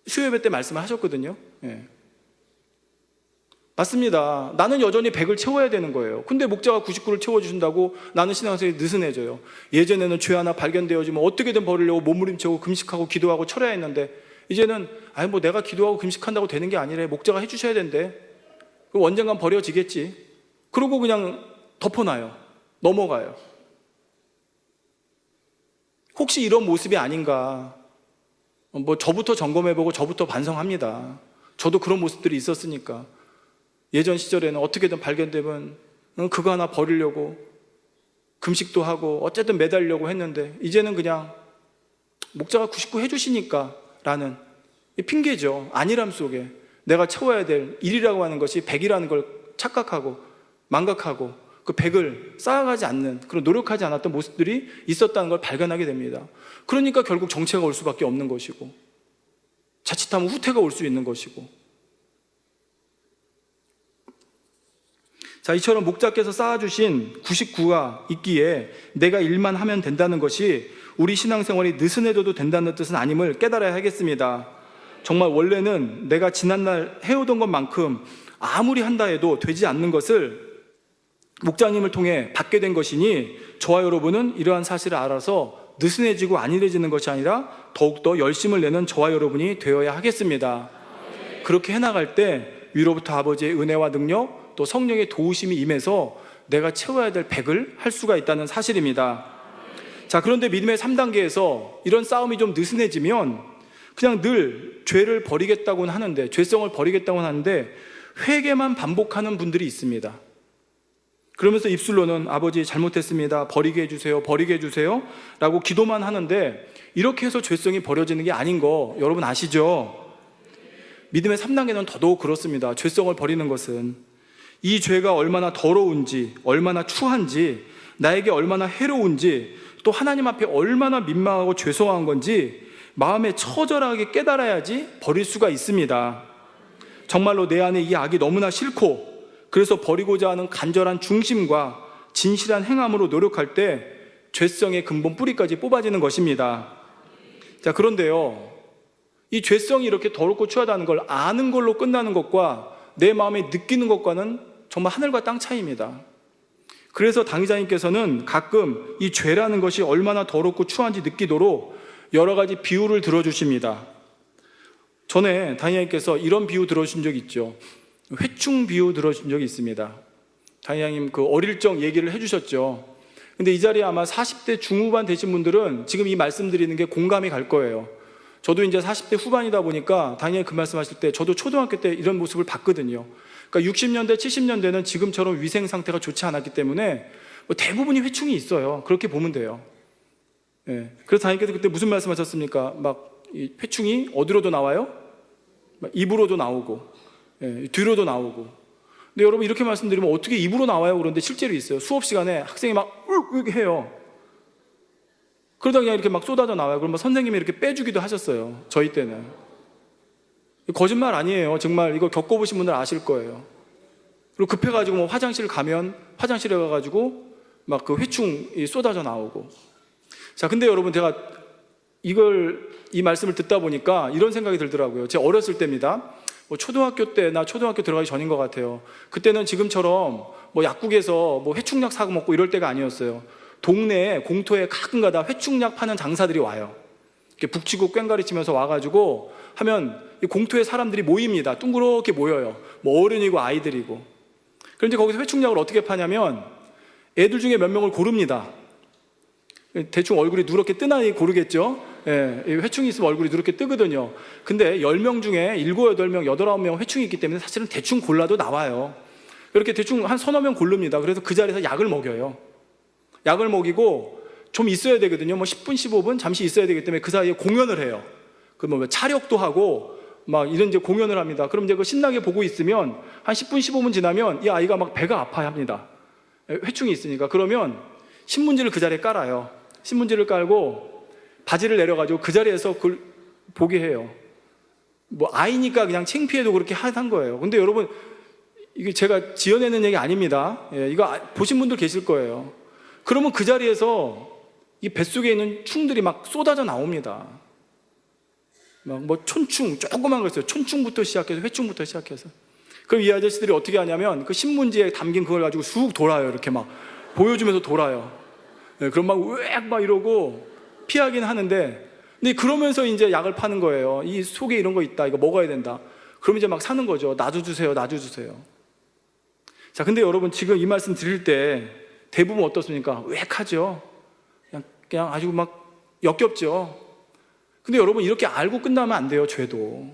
수요예배 때 말씀을 하셨거든요. 예. 맞습니다. 나는 여전히 100을 채워야 되는 거예요. 근데 목자가 99를 채워주신다고 나는 신앙생활이 느슨해져요. 예전에는 죄 하나 발견되어지면 어떻게든 버리려고 몸부림치고 금식하고 기도하고 철야 했는데, 이제는 뭐 내가 기도하고 금식한다고 되는 게 아니래. 목자가 해주셔야 된대. 그럼 언젠간 버려지겠지. 그러고 그냥 덮어놔요. 넘어가요. 혹시 이런 모습이 아닌가, 저부터 점검해보고 저부터 반성합니다. 저도 그런 모습들이 있었으니까. 예전 시절에는 어떻게든 발견되면 그거 하나 버리려고 금식도 하고 어쨌든 매달려고 했는데, 이제는 그냥 목자가 99 해주시니까 라는 핑계죠. 안일함 속에 내가 채워야 될 일이라고 하는 것이 100이라는 걸 착각하고 망각하고 그 100을 쌓아가지 않는, 그런 노력하지 않았던 모습들이 있었다는 걸 발견하게 됩니다. 그러니까 결국 정체가 올 수밖에 없는 것이고, 자칫하면 후퇴가 올 수 있는 것이고. 자, 이처럼 목자께서 쌓아주신 99가 있기에 내가 일만 하면 된다는 것이 우리 신앙생활이 느슨해져도 된다는 뜻은 아님을 깨달아야 하겠습니다. 정말 원래는 내가 지난날 해오던 것만큼 아무리 한다 해도 되지 않는 것을 목자님을 통해 받게 된 것이니, 저와 여러분은 이러한 사실을 알아서 느슨해지고 안일해지는 것이 아니라 더욱더 열심을 내는 저와 여러분이 되어야 하겠습니다. 그렇게 해나갈 때 위로부터 아버지의 은혜와 능력, 또 성령의 도우심이 임해서 내가 채워야 될 100을 할 수가 있다는 사실입니다. 자, 그런데 믿음의 3단계에서 이런 싸움이 좀 느슨해지면 그냥 늘 죄를 버리겠다고는 하는데, 죄성을 버리겠다고는 하는데 회개만 반복하는 분들이 있습니다. 그러면서 입술로는 아버지 잘못했습니다, 버리게 해주세요, 버리게 해주세요 라고 기도만 하는데, 이렇게 해서 죄성이 버려지는 게 아닌 거 여러분 아시죠? 믿음의 3단계는 더더욱 그렇습니다. 죄성을 버리는 것은 이 죄가 얼마나 더러운지, 얼마나 추한지, 나에게 얼마나 해로운지, 또 하나님 앞에 얼마나 민망하고 죄송한 건지 마음에 처절하게 깨달아야지 버릴 수가 있습니다. 정말로 내 안에 이 악이 너무나 싫고, 그래서 버리고자 하는 간절한 중심과 진실한 행함으로 노력할 때 죄성의 근본 뿌리까지 뽑아지는 것입니다. 자, 그런데요, 이 죄성이 이렇게 더럽고 추하다는 걸 아는 걸로 끝나는 것과 내 마음에 느끼는 것과는 정말 하늘과 땅 차이입니다. 그래서 당의자님께서는 가끔 이 죄라는 것이 얼마나 더럽고 추한지 느끼도록 여러 가지 비유를 들어주십니다. 전에 당의자님께서 이런 비유 들어주신 적 있죠. 회충 비유 들어주신 적이 있습니다. 당의자님 그 어릴 적 얘기를 해주셨죠. 근데 이 자리에 아마 40대 중후반 되신 분들은 지금 이 말씀드리는 게 공감이 갈 거예요. 저도 이제 40대 후반이다 보니까 당연히 그 말씀하실 때 저도 초등학교 때 이런 모습을 봤거든요. 그러니까 60년대, 70년대는 지금처럼 위생 상태가 좋지 않았기 때문에 대부분이 회충이 있어요. 그렇게 보면 돼요. 예. 그래서 당연히께서 그때 무슨 말씀하셨습니까? 막 이 회충이 어디로도 나와요? 막 입으로도 나오고, 예, 뒤로도 나오고. 근데 여러분 이렇게 말씀드리면 어떻게 입으로 나와요? 그런데 실제로 있어요. 수업 시간에 학생이 막 이렇게 해요. 그러다 그냥 이렇게 막 쏟아져 나와요. 그러면 선생님이 이렇게 빼주기도 하셨어요. 저희 때는. 거짓말 아니에요. 정말 이거 겪어보신 분들 아실 거예요. 그리고 급해가지고 뭐 화장실 가면 화장실에 가가지고 막 그 회충이 쏟아져 나오고. 자, 근데 여러분 제가 이 말씀을 듣다 보니까 이런 생각이 들더라고요. 제가 어렸을 때입니다. 뭐 초등학교 때나 초등학교 들어가기 전인 것 같아요. 그때는 지금처럼 뭐 약국에서 뭐 회충약 사고 먹고 이럴 때가 아니었어요. 동네에 공터에 가끔가다 회충약 파는 장사들이 와요. 이렇게 북치고 꽹가리 치면서 와가지고 하면 이 공터에 사람들이 모입니다. 둥그렇게 모여요. 뭐 어른이고 아이들이고. 그런데 거기서 회충약을 어떻게 파냐면 애들 중에 몇 명을 고릅니다. 대충 얼굴이 누렇게 뜨나 고르겠죠. 예, 회충이 있으면 얼굴이 누렇게 뜨거든요. 근데 10명 중에 7, 8명, 8, 9명 회충이 있기 때문에 사실은 대충 골라도 나와요. 이렇게 대충 한 서너 명 고릅니다. 그래서 그 자리에서 약을 먹여요. 약을 먹이고 좀 있어야 되거든요. 뭐 10분, 15분 잠시 있어야 되기 때문에 그 사이에 공연을 해요. 그 뭐 차력도 하고 막 이런 이제 공연을 합니다. 그럼 이제 그 신나게 보고 있으면 한 10분, 15분 지나면 이 아이가 막 배가 아파야 합니다. 회충이 있으니까. 그러면 신문지를 그 자리에 깔아요. 신문지를 깔고 바지를 내려가지고 그 자리에서 그걸 보게 해요. 뭐 아이니까 그냥 창피해도 그렇게 한 거예요. 근데 여러분 이게 제가 지어내는 얘기 아닙니다. 예, 이거 보신 분들 계실 거예요. 그러면 그 자리에서 이 뱃속에 있는 충들이 막 쏟아져 나옵니다. 막 뭐 촌충, 조그만 거 있어요. 촌충부터 시작해서 회충부터 시작해서. 그럼 이 아저씨들이 어떻게 하냐면 그 신문지에 담긴 그걸 가지고 쑥 돌아요. 이렇게 막 보여주면서 돌아요. 예, 그럼 막 으악 막 이러고 피하긴 하는데, 근데 그러면서 이제 약을 파는 거예요. 이 속에 이런 거 있다. 이거 먹어야 된다. 그럼 이제 막 사는 거죠. 나도 주세요. 나도 주세요. 자, 근데 여러분 지금 이 말씀 드릴 때 대부분 어떻습니까? 으악하죠. 그냥 아주 막 역겹죠. 근데 여러분 이렇게 알고 끝나면 안 돼요. 죄도.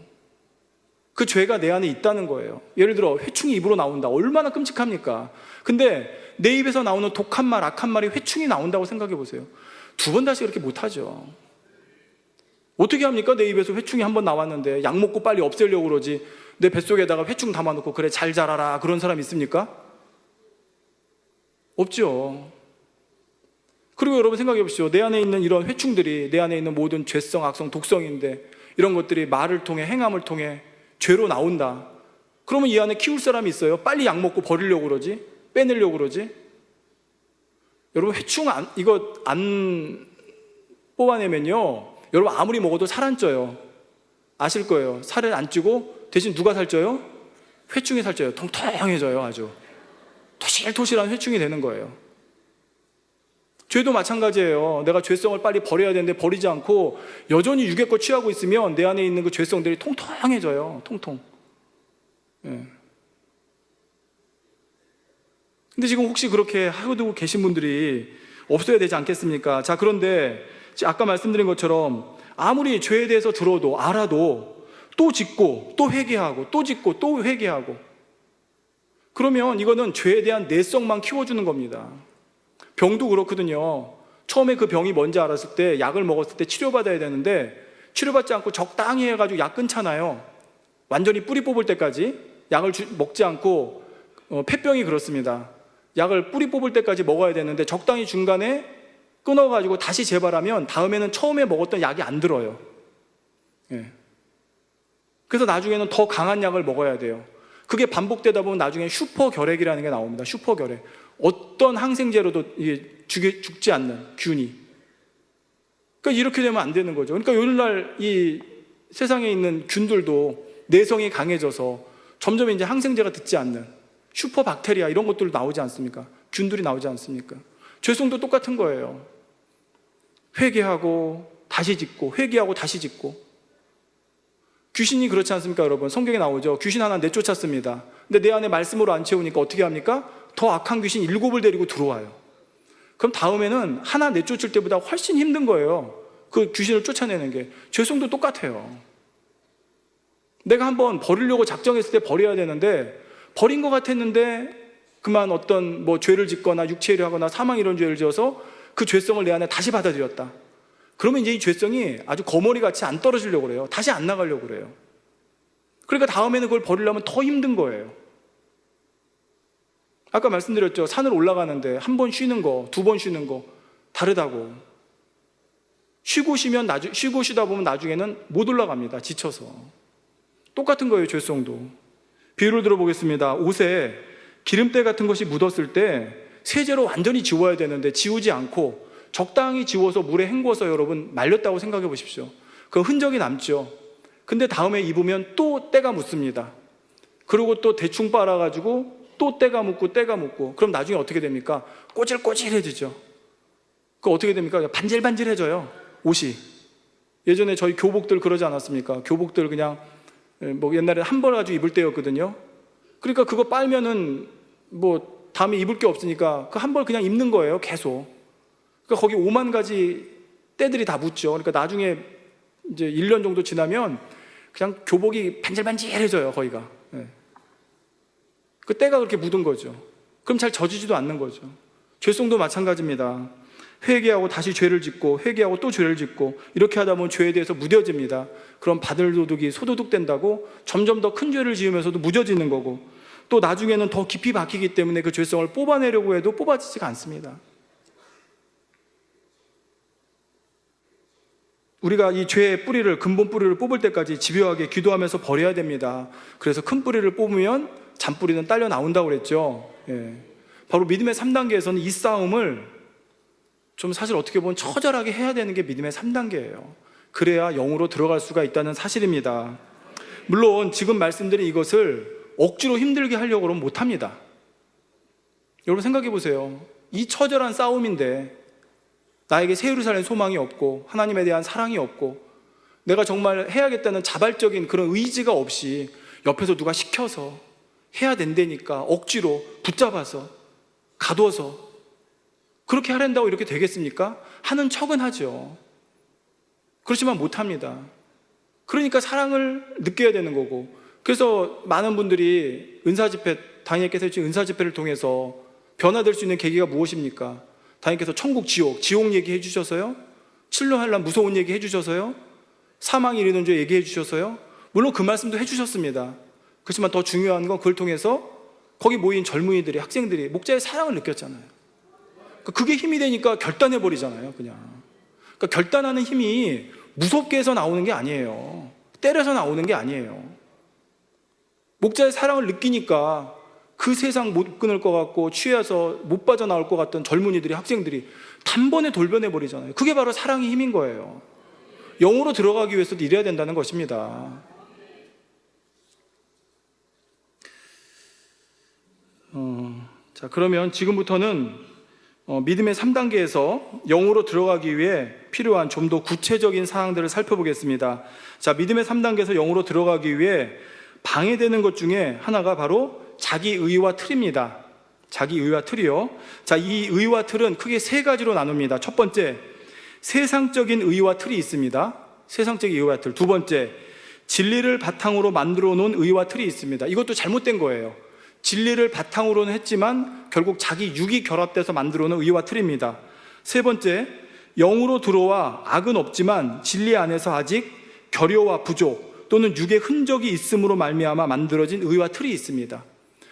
그 죄가 내 안에 있다는 거예요. 예를 들어 회충이 입으로 나온다. 얼마나 끔찍합니까? 근데 내 입에서 나오는 독한 말, 악한 말이 회충이 나온다고 생각해 보세요. 두 번 다시 그렇게 못하죠. 어떻게 합니까? 내 입에서 회충이 한 번 나왔는데 약 먹고 빨리 없애려고 그러지. 내 뱃속에다가 회충 담아놓고 그래 잘 자라라 그런 사람 있습니까? 없죠. 그리고 여러분 생각해 보십시오. 내 안에 있는 이런 회충들이, 내 안에 있는 모든 죄성, 악성, 독성인데 이런 것들이 말을 통해, 행함을 통해 죄로 나온다. 그러면 이 안에 키울 사람이 있어요? 빨리 약 먹고 버리려고 그러지? 빼내려고 그러지? 여러분 회충 이거 안 뽑아내면요, 여러분 아무리 먹어도 살 안 쪄요. 아실 거예요. 살을 안 찌고 대신 누가 살쪄요? 회충이 살쪄요. 통통해져요. 아주 토실토실한 회충이 되는 거예요. 죄도 마찬가지예요. 내가 죄성을 빨리 버려야 되는데 버리지 않고 여전히 육의 것 취하고 있으면 내 안에 있는 그 죄성들이 통통해져요. 통통. 예. 근데 지금 혹시 그렇게 하고 계신 분들이 없어야 되지 않겠습니까? 자, 그런데 아까 말씀드린 것처럼 아무리 죄에 대해서 들어도 알아도 또 짓고 또 회개하고 또 짓고 또 회개하고, 그러면 이거는 죄에 대한 내성만 키워주는 겁니다. 병도 그렇거든요. 처음에 그 병이 뭔지 알았을 때, 약을 먹었을 때 치료받아야 되는데 치료받지 않고 적당히 해가지고 약 끊잖아요. 완전히 뿌리 뽑을 때까지 약을 먹지 않고, 폐병이 그렇습니다. 약을 뿌리 뽑을 때까지 먹어야 되는데 적당히 중간에 끊어가지고 다시 재발하면 다음에는 처음에 먹었던 약이 안 들어요. 예. 그래서 나중에는 더 강한 약을 먹어야 돼요. 그게 반복되다 보면 나중에 슈퍼결핵이라는 게 나옵니다. 슈퍼결핵. 어떤 항생제로도 이게 죽지 않는 균이. 그러니까 이렇게 되면 안 되는 거죠. 그러니까 오늘날 이 세상에 있는 균들도 내성이 강해져서 점점 이제 항생제가 듣지 않는 슈퍼박테리아 이런 것들 나오지 않습니까? 균들이 나오지 않습니까? 죄성도 똑같은 거예요. 회개하고 다시 짓고, 회개하고 다시 짓고. 귀신이 그렇지 않습니까, 여러분? 성경에 나오죠. 귀신 하나 내쫓았습니다. 근데 내 안에 말씀으로 안 채우니까 어떻게 합니까? 더 악한 귀신 7을 데리고 들어와요. 그럼 다음에는 하나 내쫓을 때보다 훨씬 힘든 거예요. 그 귀신을 쫓아내는 게. 죄성도 똑같아요. 내가 한번 버리려고 작정했을 때 버려야 되는데 버린 것 같았는데 그만 어떤 뭐 죄를 짓거나 육체를 하거나 사망 이런 죄를 지어서 그 죄성을 내 안에 다시 받아들였다. 그러면 이제 이 죄성이 아주 거머리같이 안 떨어지려고 그래요. 다시 안 나가려고 그래요. 그러니까 다음에는 그걸 버리려면 더 힘든 거예요. 아까 말씀드렸죠. 산을 올라가는데 한 번 쉬는 거, 2번 쉬는 거 다르다고. 쉬고 쉬다 보면 나중에는 못 올라갑니다. 지쳐서. 똑같은 거예요, 죄성도. 비유를 들어보겠습니다. 옷에 기름때 같은 것이 묻었을 때 세제로 완전히 지워야 되는데 지우지 않고 적당히 지워서 물에 헹궈서 여러분 말렸다고 생각해 보십시오. 그 흔적이 남죠. 근데 다음에 입으면 또 때가 묻습니다. 그리고 또 대충 빨아가지고 또 때가 묻고 그럼 나중에 어떻게 됩니까? 꼬질꼬질해지죠. 그 어떻게 됩니까? 반질반질해져요, 옷이. 예전에 저희 교복들 그러지 않았습니까? 교복들 그냥 뭐 옛날에 한 벌 가지고 입을 때였거든요. 그러니까 그거 빨면은 뭐 다음에 입을 게 없으니까 그 한 벌 그냥 입는 거예요, 계속. 그러니까 거기 5만 가지 때들이 다 묻죠. 그러니까 나중에 이제 1년 정도 지나면 그냥 교복이 반질반질해져요, 거기가. 네. 그 때가 그렇게 묻은 거죠. 그럼 잘 젖지도 않는 거죠. 죄성도 마찬가지입니다. 회개하고 다시 죄를 짓고 회개하고 또 죄를 짓고 이렇게 하다 보면 죄에 대해서 무뎌집니다. 그럼 받을 도둑이 소도둑 된다고 점점 더 큰 죄를 지으면서도 무뎌지는 거고, 또 나중에는 더 깊이 박히기 때문에 그 죄성을 뽑아내려고 해도 뽑아지지가 않습니다. 우리가 이 죄의 뿌리를, 근본 뿌리를 뽑을 때까지 집요하게 기도하면서 버려야 됩니다. 그래서 큰 뿌리를 뽑으면 잔뿌리는 딸려 나온다고 그랬죠. 예. 바로 믿음의 3단계에서는 이 싸움을 좀 사실 어떻게 보면 처절하게 해야 되는 게 믿음의 3단계예요. 그래야 영으로 들어갈 수가 있다는 사실입니다. 물론 지금 말씀드린 이것을 억지로 힘들게 하려고 그러면 못합니다. 여러분 생각해 보세요. 이 처절한 싸움인데 나에게 새 예루살렘 소망이 없고 하나님에 대한 사랑이 없고 내가 정말 해야겠다는 자발적인 그런 의지가 없이 옆에서 누가 시켜서 해야 된다니까 억지로 붙잡아서 가둬서 그렇게 하란다고 이렇게 되겠습니까? 하는 척은 하죠. 그렇지만 못합니다. 그러니까 사랑을 느껴야 되는 거고, 그래서 많은 분들이 은사집회, 당회께서 해주신 은사집회를 통해서 변화될 수 있는 계기가 무엇입니까? 당회께서 천국, 지옥 얘기해 주셔서요, 칠로할란 무서운 얘기 해 주셔서요, 사망이 이르는 줄 얘기해 주셔서요. 물론 그 말씀도 해 주셨습니다. 그렇지만 더 중요한 건 그걸 통해서 거기 모인 젊은이들이, 학생들이 목자의 사랑을 느꼈잖아요. 그게 힘이 되니까 결단해 버리잖아요, 그냥. 그러니까 결단하는 힘이 무섭게 해서 나오는 게 아니에요. 때려서 나오는 게 아니에요. 목자의 사랑을 느끼니까 그 세상 못 끊을 것 같고 취해서 못 빠져나올 것 같던 젊은이들이, 학생들이 단번에 돌변해 버리잖아요. 그게 바로 사랑의 힘인 거예요. 영으로 들어가기 위해서도 이래야 된다는 것입니다. 자, 그러면 지금부터는 믿음의 3단계에서 영으로 들어가기 위해 필요한 좀 더 구체적인 사항들을 살펴보겠습니다. 자, 믿음의 3단계에서 영으로 들어가기 위해 방해되는 것 중에 하나가 바로 자기의와 틀입니다. 자기의와 틀이요. 자, 이 의와 틀은 크게 세 가지로 나눕니다. 첫 번째, 세상적인 의와 틀이 있습니다. 세상적인 의와 틀. 두 번째, 진리를 바탕으로 만들어 놓은 의와 틀이 있습니다. 이것도 잘못된 거예요. 진리를 바탕으로는 했지만 결국 자기 육이 결합돼서 만들어 놓은 의와 틀입니다. 세 번째, 영으로 들어와 악은 없지만 진리 안에서 아직 결여와 부족 또는 육의 흔적이 있음으로 말미암아 만들어진 의와 틀이 있습니다.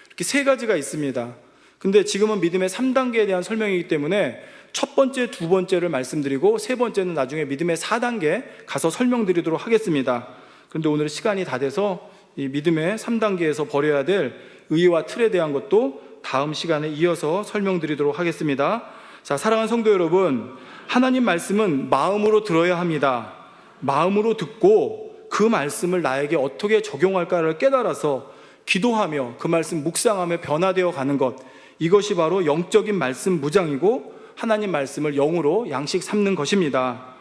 이렇게 세 가지가 있습니다. 근데 지금은 믿음의 3단계에 대한 설명이기 때문에 첫 번째, 두 번째를 말씀드리고 세 번째는 나중에 믿음의 4단계 가서 설명드리도록 하겠습니다. 그런데 오늘 시간이 다 돼서 이 믿음의 3단계에서 버려야 될 의와 틀에 대한 것도 다음 시간에 이어서 설명드리도록 하겠습니다. 자, 사랑하는 성도 여러분, 하나님 말씀은 마음으로 들어야 합니다. 마음으로 듣고 그 말씀을 나에게 어떻게 적용할까를 깨달아서 기도하며 그 말씀 묵상하며 변화되어 가는 것, 이것이 바로 영적인 말씀 무장이고 하나님 말씀을 영으로 양식 삼는 것입니다.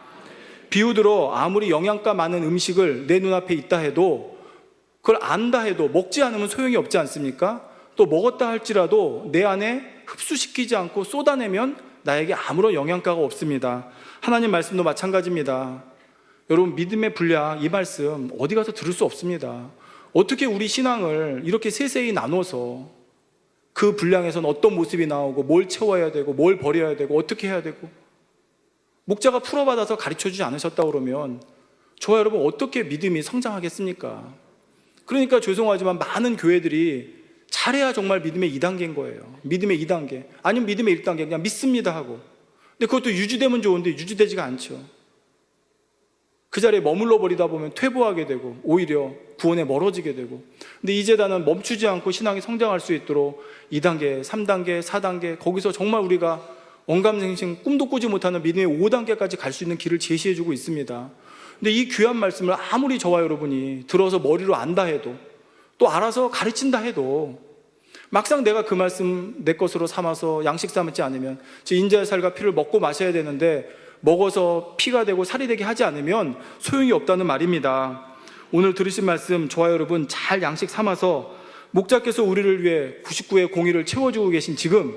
비유들어 아무리 영양가 많은 음식을 내 눈앞에 있다 해도, 그걸 안다 해도 먹지 않으면 소용이 없지 않습니까? 또 먹었다 할지라도 내 안에 흡수시키지 않고 쏟아내면 나에게 아무런 영양가가 없습니다. 하나님 말씀도 마찬가지입니다. 여러분, 믿음의 분량, 이 말씀 어디 가서 들을 수 없습니다. 어떻게 우리 신앙을 이렇게 세세히 나눠서 그 분량에서는 어떤 모습이 나오고 뭘 채워야 되고 뭘 버려야 되고 어떻게 해야 되고, 목자가 풀어받아서 가르쳐주지 않으셨다고 그러면 저와 여러분 어떻게 믿음이 성장하겠습니까? 그러니까 죄송하지만 많은 교회들이 잘해야 정말 믿음의 2단계인 거예요. 믿음의 2단계 아니면 믿음의 1단계, 그냥 믿습니다 하고. 근데 그것도 유지되면 좋은데 유지되지가 않죠. 그 자리에 머물러 버리다 보면 퇴보하게 되고 오히려 구원에 멀어지게 되고. 근데 이 재단은 멈추지 않고 신앙이 성장할 수 있도록 2단계, 3단계, 4단계, 거기서 정말 우리가 언감생심 꿈도 꾸지 못하는 믿음의 5단계까지 갈 수 있는 길을 제시해주고 있습니다. 근데 이 귀한 말씀을 아무리 저와 여러분이 들어서 머리로 안다 해도, 또 알아서 가르친다 해도, 막상 내가 그 말씀 내 것으로 삼아서 양식 삼지 않으면, 제 인자의 살과 피를 먹고 마셔야 되는데 먹어서 피가 되고 살이 되게 하지 않으면 소용이 없다는 말입니다. 오늘 들으신 말씀 저와 여러분 잘 양식 삼아서 목자께서 우리를 위해 99의 공의를 채워주고 계신 지금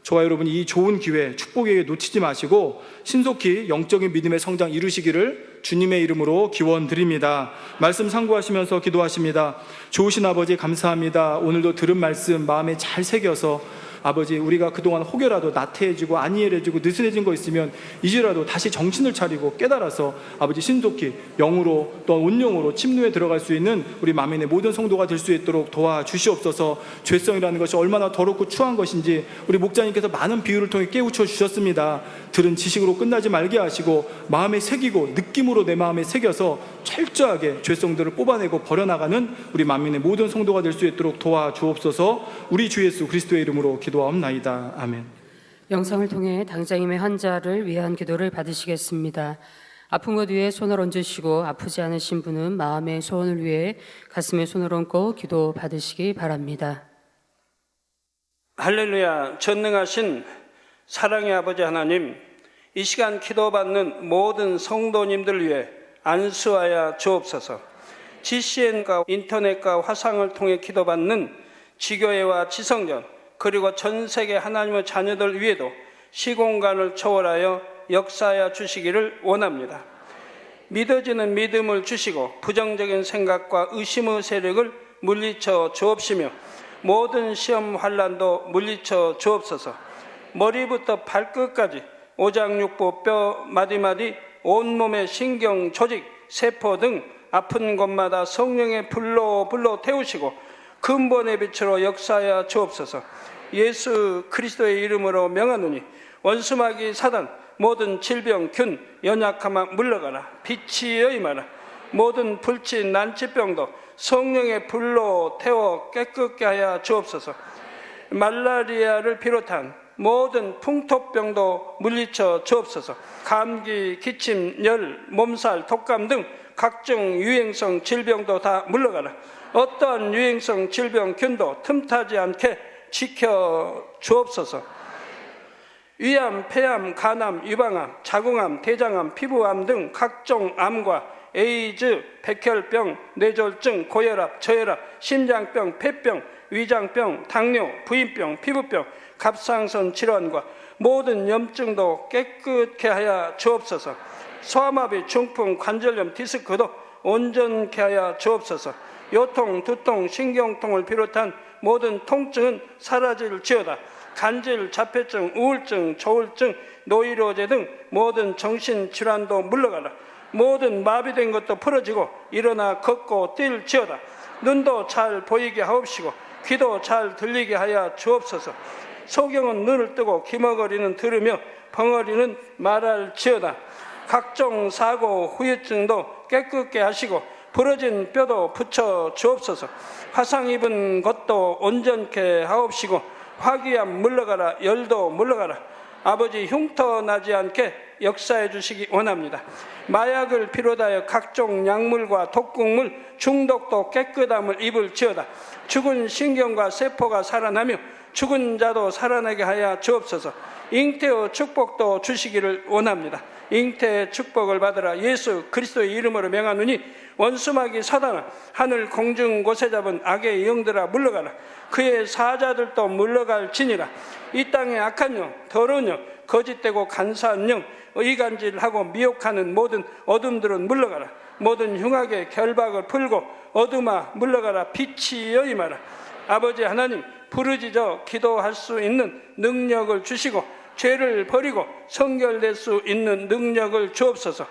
저와 여러분이 이 좋은 기회, 축복에게 놓치지 마시고 신속히 영적인 믿음의 성장 이루시기를 주님의 이름으로 기원드립니다. 말씀 상고하시면서 기도하십니다. 좋으신 아버지 감사합니다. 오늘도 들은 말씀 마음에 잘 새겨서 아버지, 우리가 그동안 혹여라도 나태해지고 안이해지고 느슨해진 거 있으면 이제라도 다시 정신을 차리고 깨달아서 아버지 신속히 영으로 또한 온영으로 침노에 들어갈 수 있는 우리 마음의 모든 성도가 될 수 있도록 도와주시옵소서. 죄성이라는 것이 얼마나 더럽고 추한 것인지 우리 목자님께서 많은 비유를 통해 깨우쳐 주셨습니다. 들은 지식으로 끝나지 말게 하시고 마음에 새기고 느낌으로 내 마음에 새겨서 철저하게 죄성들을 뽑아내고 버려나가는 우리 만민의 모든 성도가 될 수 있도록 도와주옵소서. 우리 주 예수 그리스도의 이름으로 기도하옵나이다. 아멘. 영상을 통해 당장임의 환자를 위한 기도를 받으시겠습니다. 아픈 것 위에 손을 얹으시고 아프지 않으신 분은 마음의 소원을 위해 가슴에 손을 얹고 기도 받으시기 바랍니다. 할렐루야. 전능하신 사랑의 아버지 하나님, 이 시간 기도받는 모든 성도님들 위해 안수하여 주옵소서. GCN과 인터넷과 화상을 통해 기도받는 지교회와 지성전, 그리고 전 세계 하나님의 자녀들 위에도 시공간을 초월하여 역사하여 주시기를 원합니다. 믿어지는 믿음을 주시고 부정적인 생각과 의심의 세력을 물리쳐 주옵시며 모든 시험 환난도 물리쳐 주옵소서. 머리부터 발끝까지 오장육부 뼈 마디마디 온몸의 신경 조직 세포 등 아픈 곳마다 성령의 불로 태우시고 근본의 빛으로 역사하여 주옵소서. 예수 그리스도의 이름으로 명하노니 원수마귀 사단 모든 질병 균 연약함아 물러가라. 빛이 임하라. 모든 불치 난치병도 성령의 불로 태워 깨끗게 하여 주옵소서. 말라리아를 비롯한 모든 풍토병도 물리쳐 주옵소서. 감기, 기침, 열, 몸살, 독감 등 각종 유행성 질병도 다 물러가라. 어떠한 유행성 질병 균도 틈타지 않게 지켜 주옵소서. 위암, 폐암, 간암, 유방암, 자궁암, 대장암, 피부암 등 각종 암과 에이즈, 백혈병, 뇌졸중, 고혈압, 저혈압, 심장병, 폐병, 위장병, 당뇨, 부인병, 피부병, 갑상선 질환과 모든 염증도 깨끗게 하여 주옵소서. 소아마비, 중풍, 관절염, 디스크도 온전케 하여 주옵소서. 요통, 두통, 신경통을 비롯한 모든 통증은 사라질지어다. 간질, 자폐증, 우울증, 조울증, 노이로제 등 모든 정신질환도 물러가라. 모든 마비된 것도 풀어지고 일어나 걷고 뛸지어다. 눈도 잘 보이게 하옵시고 귀도 잘 들리게 하여 주옵소서. 소경은 눈을 뜨고 기머거리는 들으며 벙어리는 말할지어다. 각종 사고, 후유증도 깨끗게 하시고 부러진 뼈도 붙여 주옵소서. 화상 입은 것도 온전케 하옵시고 화기암 물러가라. 열도 물러가라. 아버지 흉터 나지 않게 역사해 주시기 원합니다. 마약을 비롯하여 각종 약물과 독극물 중독도 깨끗함을 입을지어다. 죽은 신경과 세포가 살아나며 죽은 자도 살아나게 하여 주옵소서. 잉태의 축복도 주시기를 원합니다. 잉태의 축복을 받으라. 예수 그리스도의 이름으로 명하노니 원수마귀 사단아, 하늘 공중 곳에 잡은 악의 영들아 물러가라. 그의 사자들도 물러갈지니라. 이 땅의 악한 영, 더러운 영, 거짓되고 간사한 영, 의간질하고 미혹하는 모든 어둠들은 물러가라. 모든 흉악의 결박을 풀고 어둠아 물러가라. 빛이 임하라. 아버지 하나님, 부르짖어 기도할 수 있는 능력을 주시고 죄를 버리고 성결될 수 있는 능력을 주옵소서.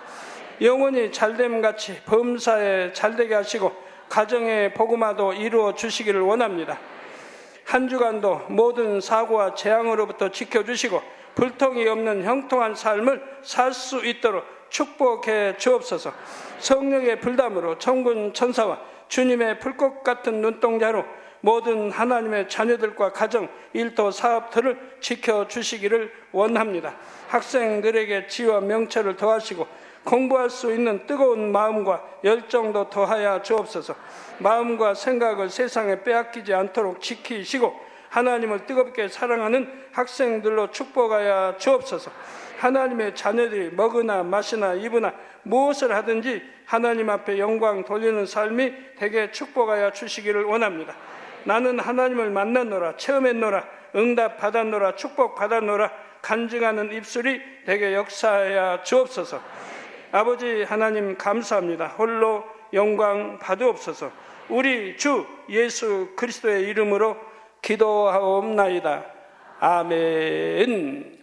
영원히 잘됨같이 범사에 잘되게 하시고 가정의 복음화도 이루어 주시기를 원합니다. 한 주간도 모든 사고와 재앙으로부터 지켜주시고 불통이 없는 형통한 삶을 살 수 있도록 축복해 주옵소서. 성령의 불담으로 천군 천사와 주님의 불꽃 같은 눈동자로 모든 하나님의 자녀들과 가정, 일도, 사업들을 지켜주시기를 원합니다. 학생들에게 지혜와 명철을 더하시고 공부할 수 있는 뜨거운 마음과 열정도 더하여 주옵소서. 마음과 생각을 세상에 빼앗기지 않도록 지키시고 하나님을 뜨겁게 사랑하는 학생들로 축복하여 주옵소서. 하나님의 자녀들이 먹으나 마시나 입으나 무엇을 하든지 하나님 앞에 영광 돌리는 삶이 되게 축복하여 주시기를 원합니다. 나는 하나님을 만났노라, 체험했노라, 응답 받았노라, 축복 받았노라 간증하는 입술이 되게 역사하여 주옵소서. 아버지 하나님 감사합니다. 홀로 영광 받으옵소서. 우리 주 예수 그리스도의 이름으로 기도하옵나이다. 아멘.